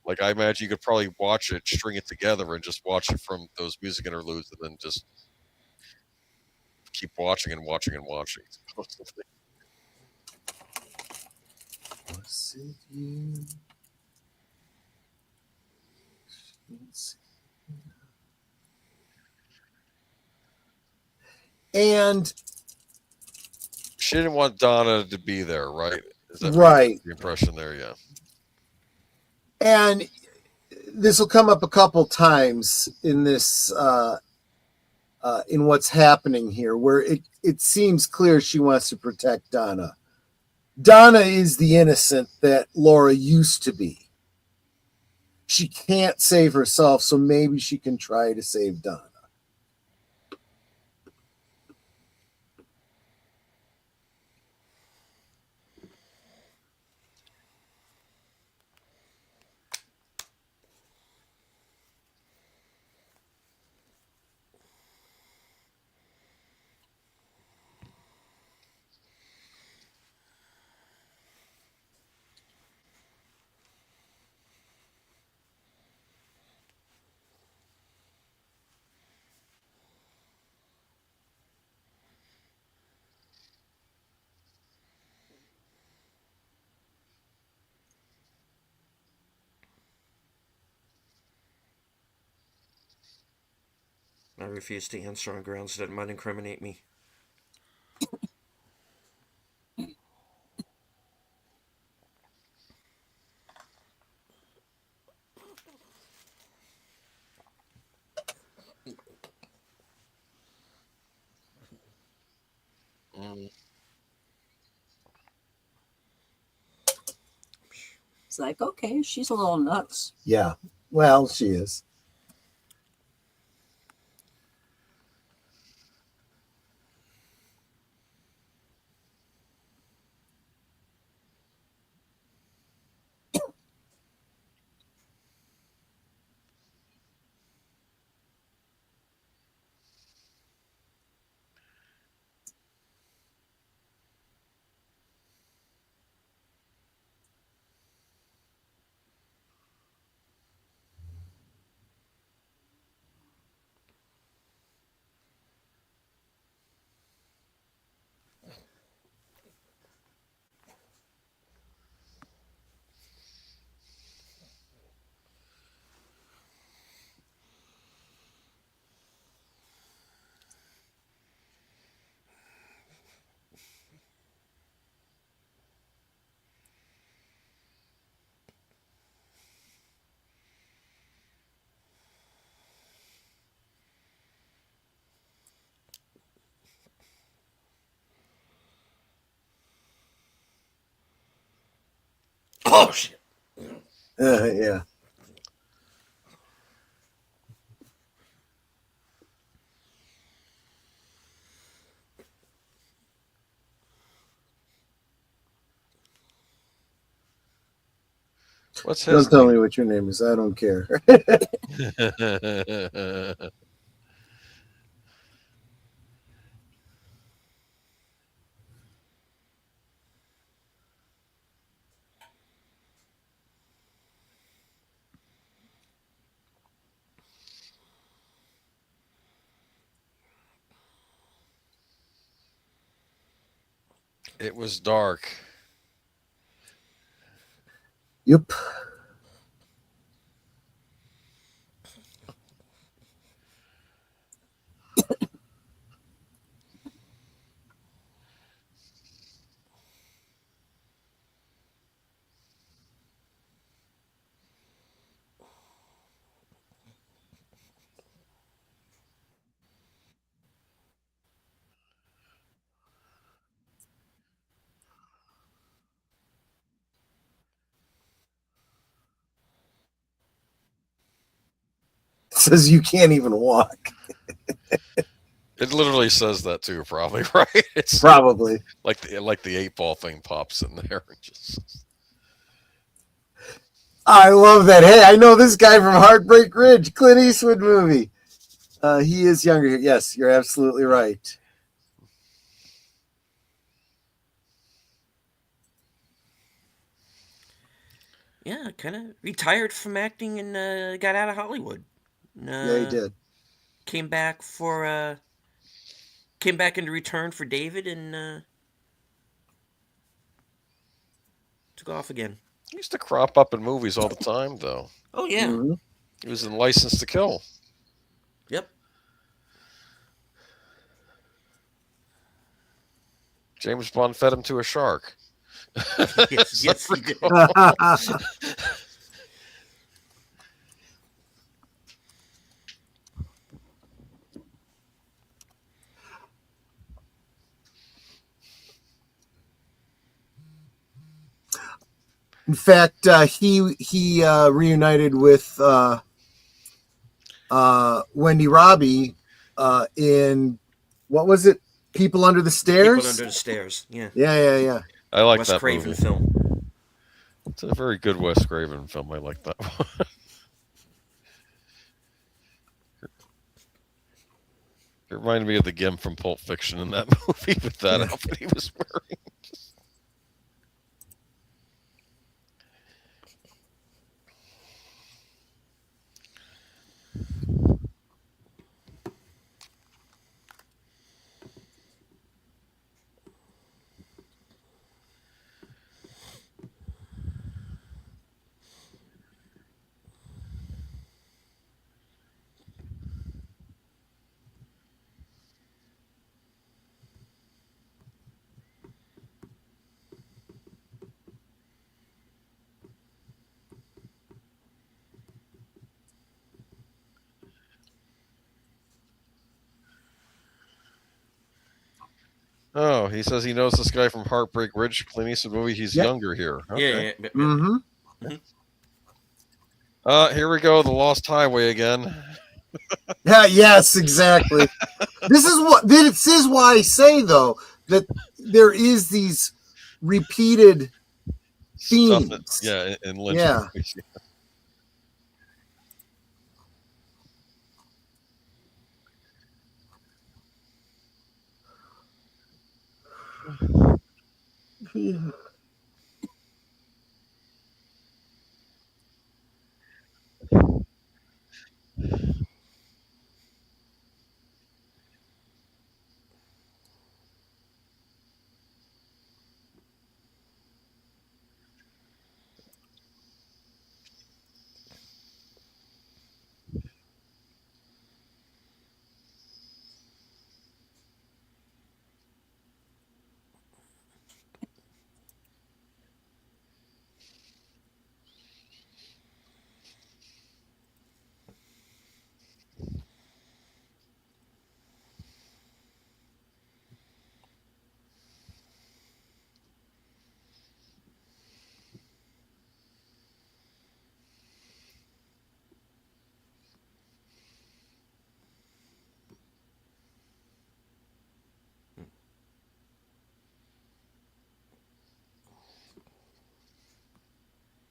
Like I imagine you could probably watch it, string it together, and just watch it from those music interludes, and then just keep watching and watching and watching. Was it you? And She didn't want Donna to be there, right? Is that right. the impression there? Yeah. And this will come up a couple times in this in what's happening here, where it seems clear she wants to protect Donna. Donna is the innocent that Laura used to be. She can't save herself, so maybe she can try to save Donna. I refuse to answer on grounds that might incriminate me. Mm. It's like, okay, she's a little nuts. Yeah, well, she is. Oh shit! Yeah. What's Don't his tell name? me what your name is. I don't care. It was dark. Yep. Says you can't even walk. It literally says that too, probably, right? It's Probably. like the 8 ball thing pops in there and just I love that. Hey, I know this guy from Heartbreak Ridge, Clint Eastwood movie. He is younger. Yes, you're absolutely right. Yeah, kind of retired from acting and got out of Hollywood. Yeah, he Uh, did. came back for came back into return for David and took off again. he used to crop up in movies all the time, though. Oh yeah, Mm-hmm. He was in License to Kill. yep. James Bond fed him to a shark. Yes, As I yes, he did. recall. In fact, he reunited with Wendy Robbie in what was it? People Under the People Stairs. Under the Stairs. Yeah, Yeah. I like Wes that Craven movie. film. It's a very good Wes Craven film. I like that one. It reminded me of the Gim from Pulp Fiction in that movie with that Yeah. outfit he was wearing. Oh, he says he knows this guy from Heartbreak Ridge, Clint Eastwood movie. He's Yep. younger here. Yeah, Okay. yeah, yeah. Mm-hmm. Mhm. Here we go, the Lost Highway again. Yeah. Yes. Exactly. This is why I say though that there is these repeated Stuff that, themes. yeah, in Lynch Yeah. movies.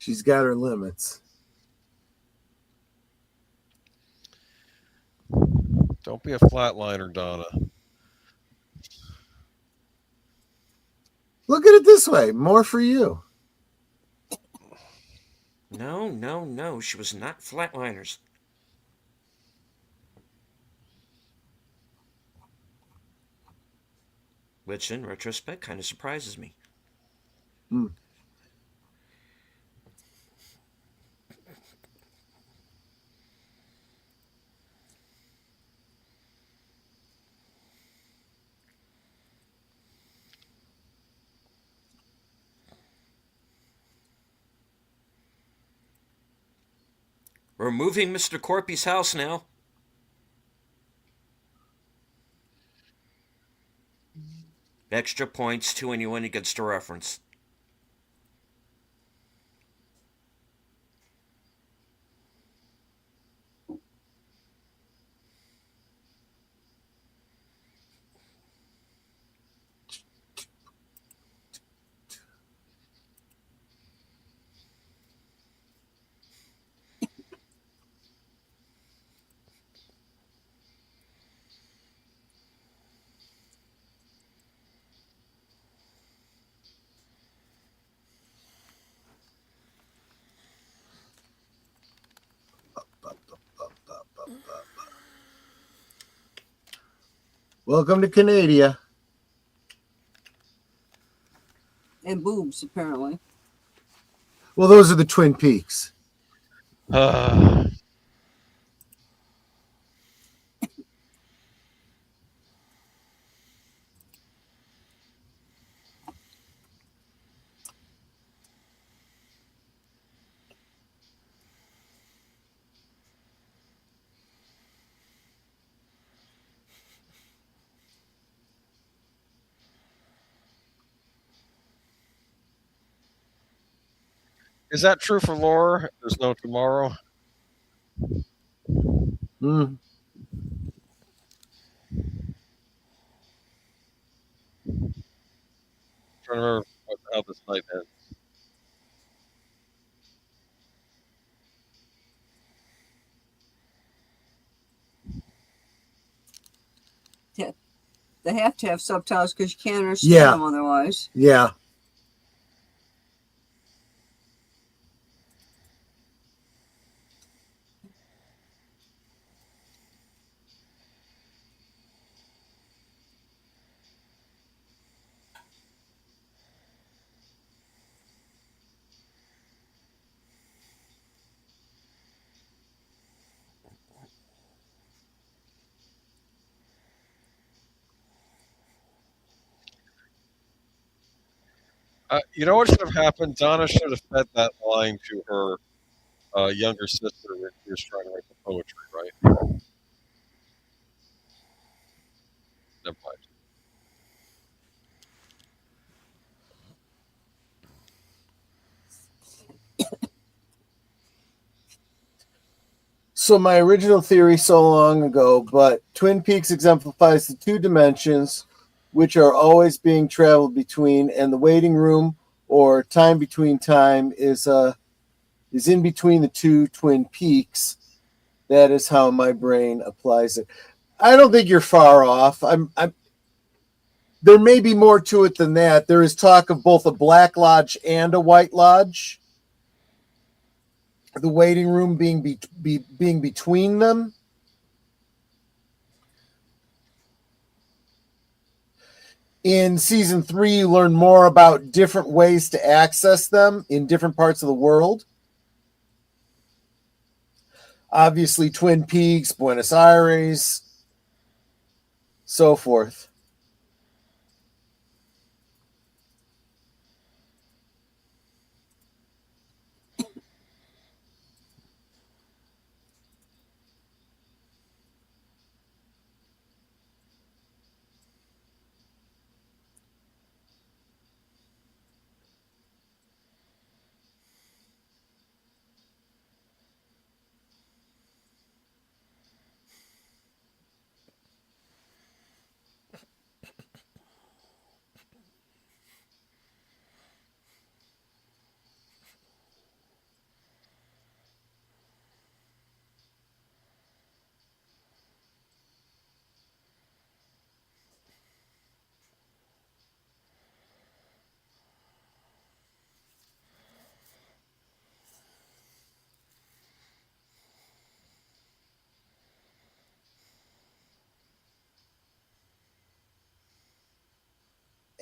She's got her limits. Don't be a flatliner, Donna. Look at it this way. More for you. No, no, no. She was not flatliners. Which, in retrospect, kind of surprises me. Hmm. We're moving Mr. Corpy's house now. Extra points to anyone who gets the reference. Welcome to Canada. And boobs, apparently. Well, those are the Twin Peaks. Is that true for Laura? There's no tomorrow. Hmm. I'm trying to remember how this night ends. They have to have subtitles because you can't understand Yeah. them otherwise. Yeah. You know what should have happened? Donna should have fed that line to her younger sister when she was trying to write the poetry, right? Never mind. So my original theory so long ago, but Twin Peaks exemplifies the two dimensions which are always being traveled between, and the waiting room or time between time is in between the two Twin Peaks. That is how my brain applies it. I don't think you're far off. I'm there may be more to it than that. There is talk of both a Black Lodge and a White Lodge. The waiting room being between them. In season 3, you learn more about different ways to access them in different parts of the world. Obviously, Twin Peaks, Buenos Aires, so forth.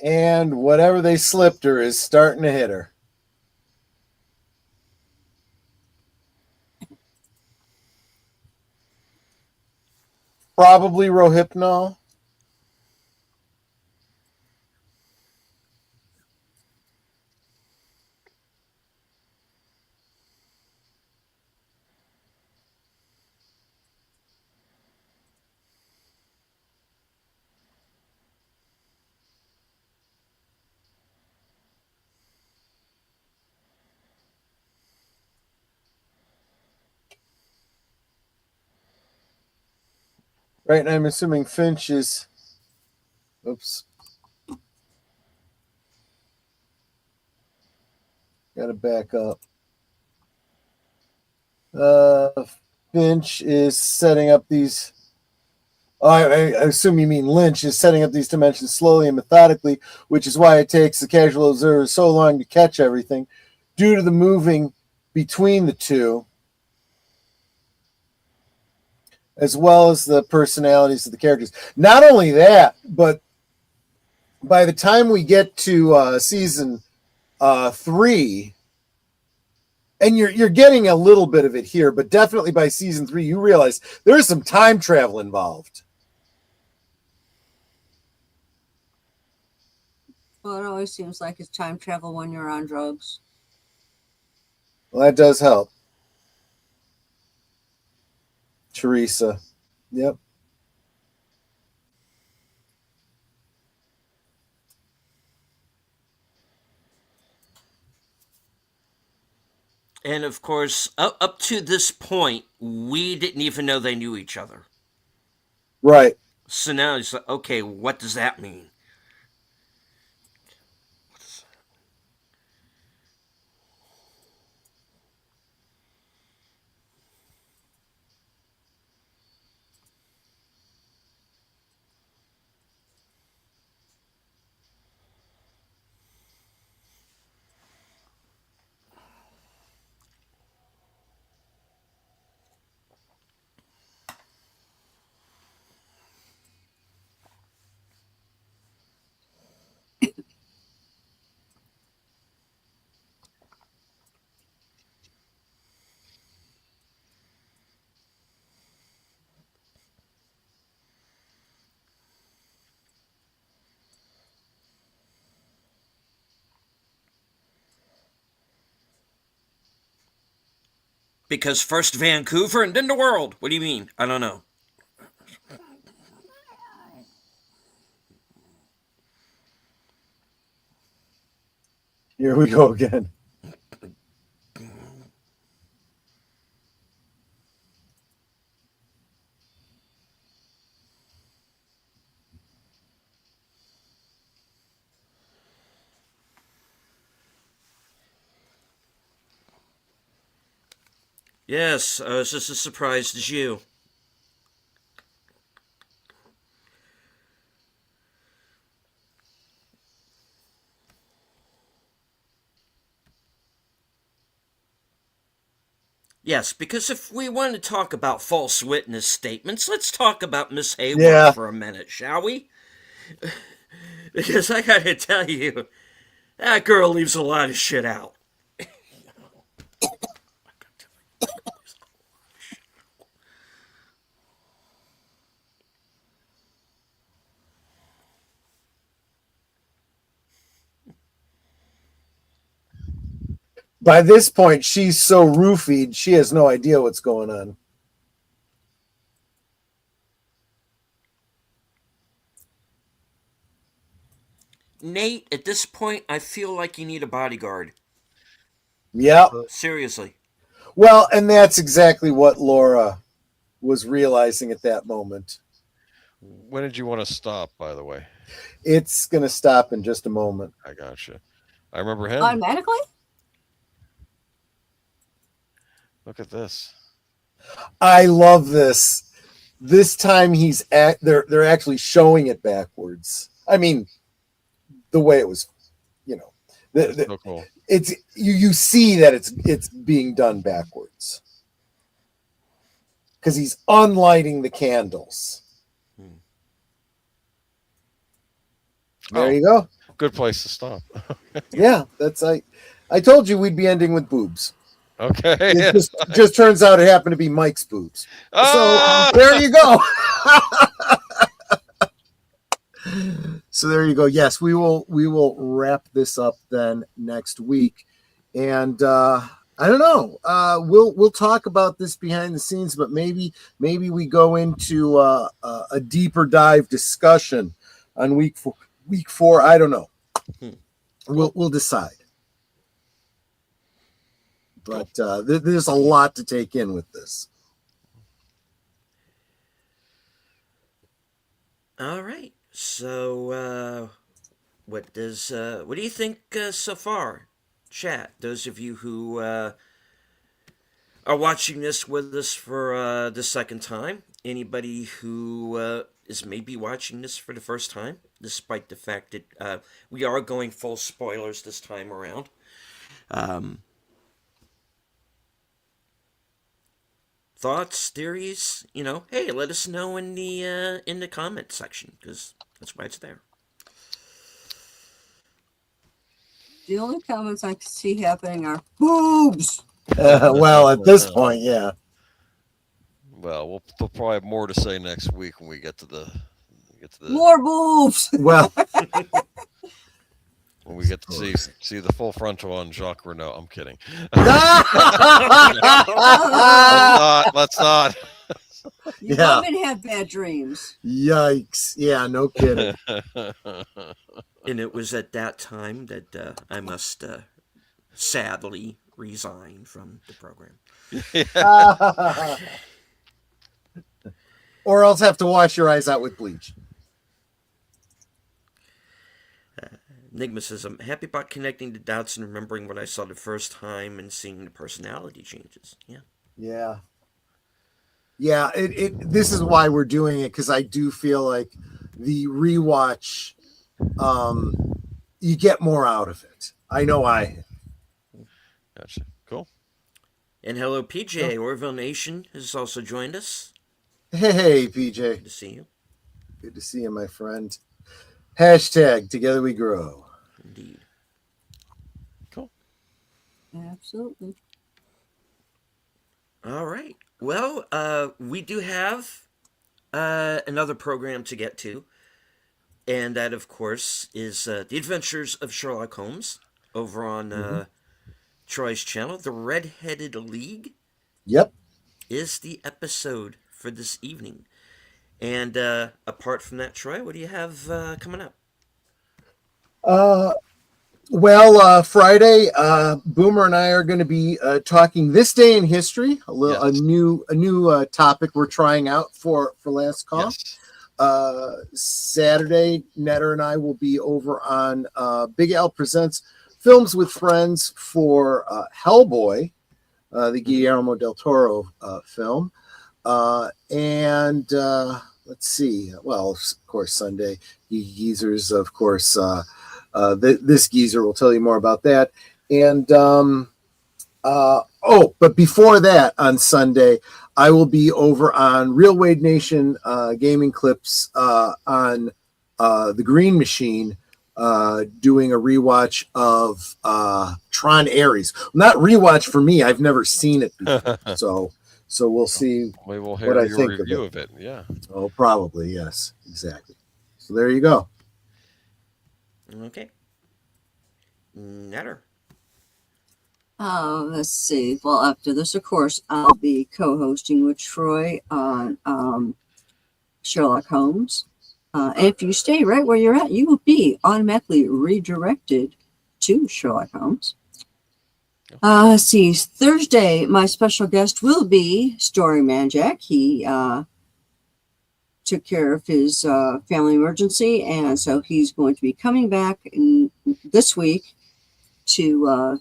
And whatever they slipped her is starting to hit her. Probably Rohypnol. Right, and I'm assuming Finch is. Oops. Got to back up. Finch is setting up these. Oh, I assume you mean Lynch is setting up these dimensions slowly and methodically, which is why it takes the casual observer so long to catch everything, due to the moving between the two, as well as the personalities of the characters. Not only that, but by the time we get to season 3, and you're getting a little bit of it here, but definitely by season 3, you realize there's some time travel involved. Well, it always seems like it's time travel when you're on drugs. Well, that does help. Teresa. Yep. And of course, up to this point, we didn't even know they knew each other. Right. So now it's like, okay, what does that mean? Because first Vancouver and then the world. What do you mean? I don't know. Here we go again. Yes, I was just as surprised as you. Yes, because if we want to talk about false witness statements, let's talk about Miss Hayward Yeah. for a minute, shall we? Because I gotta tell you, that girl leaves a lot of shit out. By this point, she's so roofied, she has no idea what's going on. Nate, at this point, I feel like you need a bodyguard. Yep. Seriously. Well, and that's exactly what Laura was realizing at that moment. When did you want to stop, by the way? It's going to stop in just a moment. I gotcha. I remember him. Automatically? Look at this. I love this. This time they're actually showing it backwards. I mean, the way it was, So cool. it's you see that it's being done backwards because he's unlighting the candles. There you go. good place to stop. Yeah, that's I told you we'd be ending with boobs. Okay. It just turns out it happened to be Mike's boobs. Ah! So there you go. So there you go. Yes, we will wrap this up then next week, and I don't know. We'll talk about this behind the scenes, but maybe we go into a deeper dive discussion on week 4. Week 4, I don't know. We'll decide. But there's a lot to take in with this. All right. So, what do you think so far, chat? Those of you who are watching this with us for the second time, anybody who is maybe watching this for the first time, despite the fact that we are going full spoilers this time around. Thoughts, theories, hey, let us know in the comment section, because that's why it's there. The only comments I can see happening are boobs. Well, at this point, yeah. Well, we'll probably have more to say next week when we get to the more boobs. Well, when we get to see the full frontal on Jacques Renault. I'm kidding. Let's not. You Yeah. women have bad dreams. Yikes. Yeah, no kidding. And it was at that time that I must sadly resign from the program. Or else have to wash your eyes out with bleach. Enigma says, I'm happy about connecting the dots and remembering what I saw the first time and seeing the personality changes. Yeah. Yeah, this is why we're doing it, because I do feel like the rewatch, you get more out of it. I know I. Gotcha. Cool. And hello, PJ. Orville Nation has also joined us. Hey, PJ. Good to see you. Good to see you, my friend. Hashtag Together We Grow. Indeed. Cool. Absolutely. All right. Well, we do have another program to get to. And that, of course, is The Adventures of Sherlock Holmes over on Troy's channel. The Red-Headed League. Yep. Is the episode for this evening. And apart from that, Troy, what do you have coming up? Well, Friday, Boomer and I are going to be talking this day in history. A new topic we're trying out for last call. Yes. Saturday, Netter and I will be over on Big Al Presents Films with Friends for Hellboy, the Guillermo del Toro film. And let's see. Well, of course, Sunday, Geezers, of course. This geezer will tell you more about that. And but before that, on Sunday, I will be over on Real Wade Nation Gaming Clips on the Green Machine, doing a rewatch of Tron Ares. Not rewatch for me; I've never seen it before, so we'll see. We will hear what I your think review of it. Yeah. Oh, probably yes, exactly. So there you go. Okay. Netter. Let's see. Well, after this, of course, I'll be co-hosting with Troy on Sherlock Holmes. And if you stay right where you're at, you will be automatically redirected to Sherlock Holmes. Let's see. Thursday, my special guest will be Storyman Jack. He took care of his family emergency, and so he's going to be coming back this week to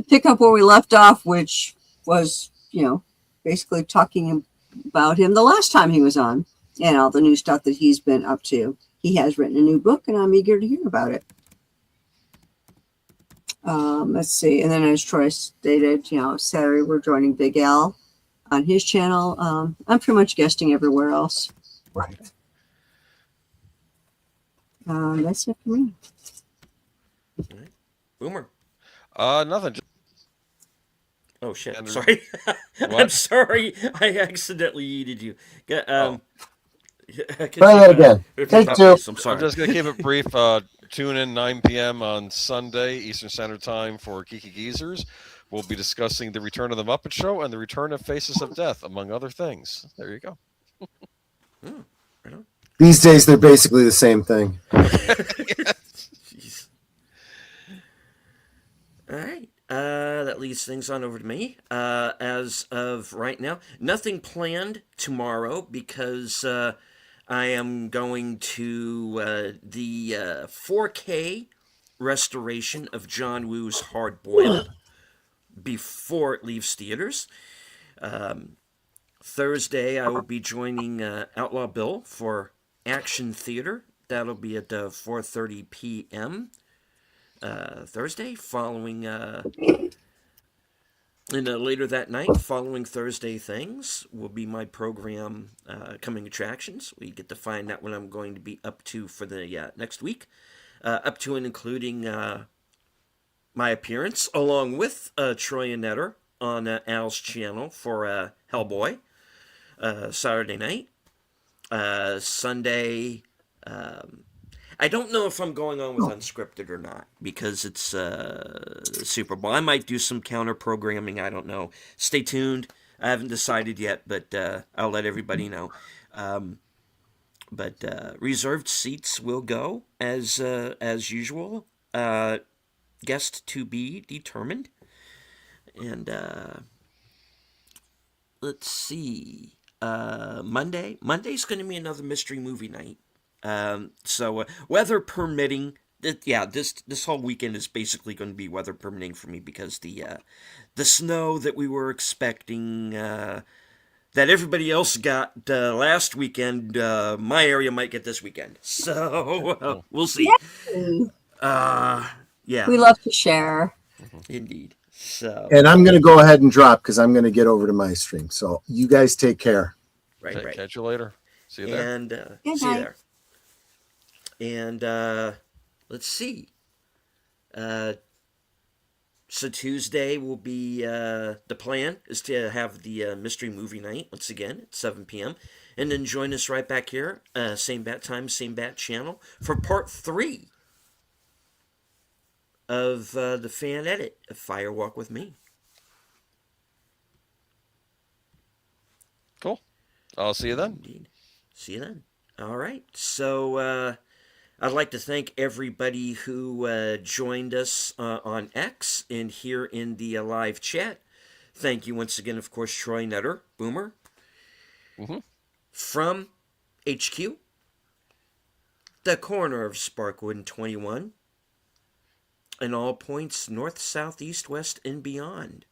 pick up where we left off, which was, basically talking about him the last time he was on and all the new stuff that he's been up to. He has written a new book, and I'm eager to hear about it. Let's see. And then as Troy stated, Saturday we're joining Big Al on his channel. I'm pretty much guesting everywhere else. Right. That's it for me. All right. Boomer. Nothing. Oh shit! And- Sorry, I'm What? sorry. I accidentally yeeted you. Oh, Try that again. Take two. I'm I'm sorry. just gonna keep it brief. Tune in 9 p.m. on Sunday Eastern Standard Time for Geeky Geezers. We'll be discussing the return of the Muppet Show and the return of Faces of Death, among other things. There you go. Oh, right on. These days, they're basically the same thing. Jeez. All right. That leads things on over to me. As of right now, nothing planned tomorrow because I am going to the 4K restoration of John Woo's Hard Boiled before it leaves theaters. Thursday, I will be joining Outlaw Bill for Action Theater. That'll be at 4:30 p.m. Thursday, following and later that night, following Thursday Things, will be my program, Coming Attractions. We get to find out what I'm going to be up to for the next week, up to and including my appearance, along with Troy and Netter on Al's channel for Hellboy, Saturday night. Sunday, I don't know if I'm going on with unscripted or not because it's Super Bowl. I might do some counter programming. I don't know. Stay tuned. I haven't decided yet, but I'll let everybody know. But reserved seats will go as usual. Guest to be determined. And let's see. Monday's going to be another mystery movie night. So weather permitting, this whole weekend is basically going to be weather permitting for me because the snow that we were expecting, that everybody else got last weekend, my area might get this weekend. So we'll see. Yeah, We love to share. indeed. So And I'm going to go ahead and drop because I'm going to get over to my stream. So you guys take care. right. Catch you later. See you there. And Good see you night. there. And let's see. So Tuesday will be the plan is to have the mystery movie night once again at 7 p.m. and then join us right back here, same bat time, same bat channel for part 3 of the fan edit of Firewalk with Me. Cool. I'll see you then. Indeed. See you then. All right. So I'd like to thank everybody who joined us on X and here in the live chat. Thank you once again, of course, Troy Nutter, Boomer, from HQ, the corner of Sparkwood and 21, and all points north, south, east, west, and beyond.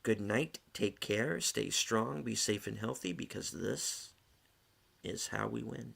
Good night, take care, stay strong, be safe and healthy, because this is how we win.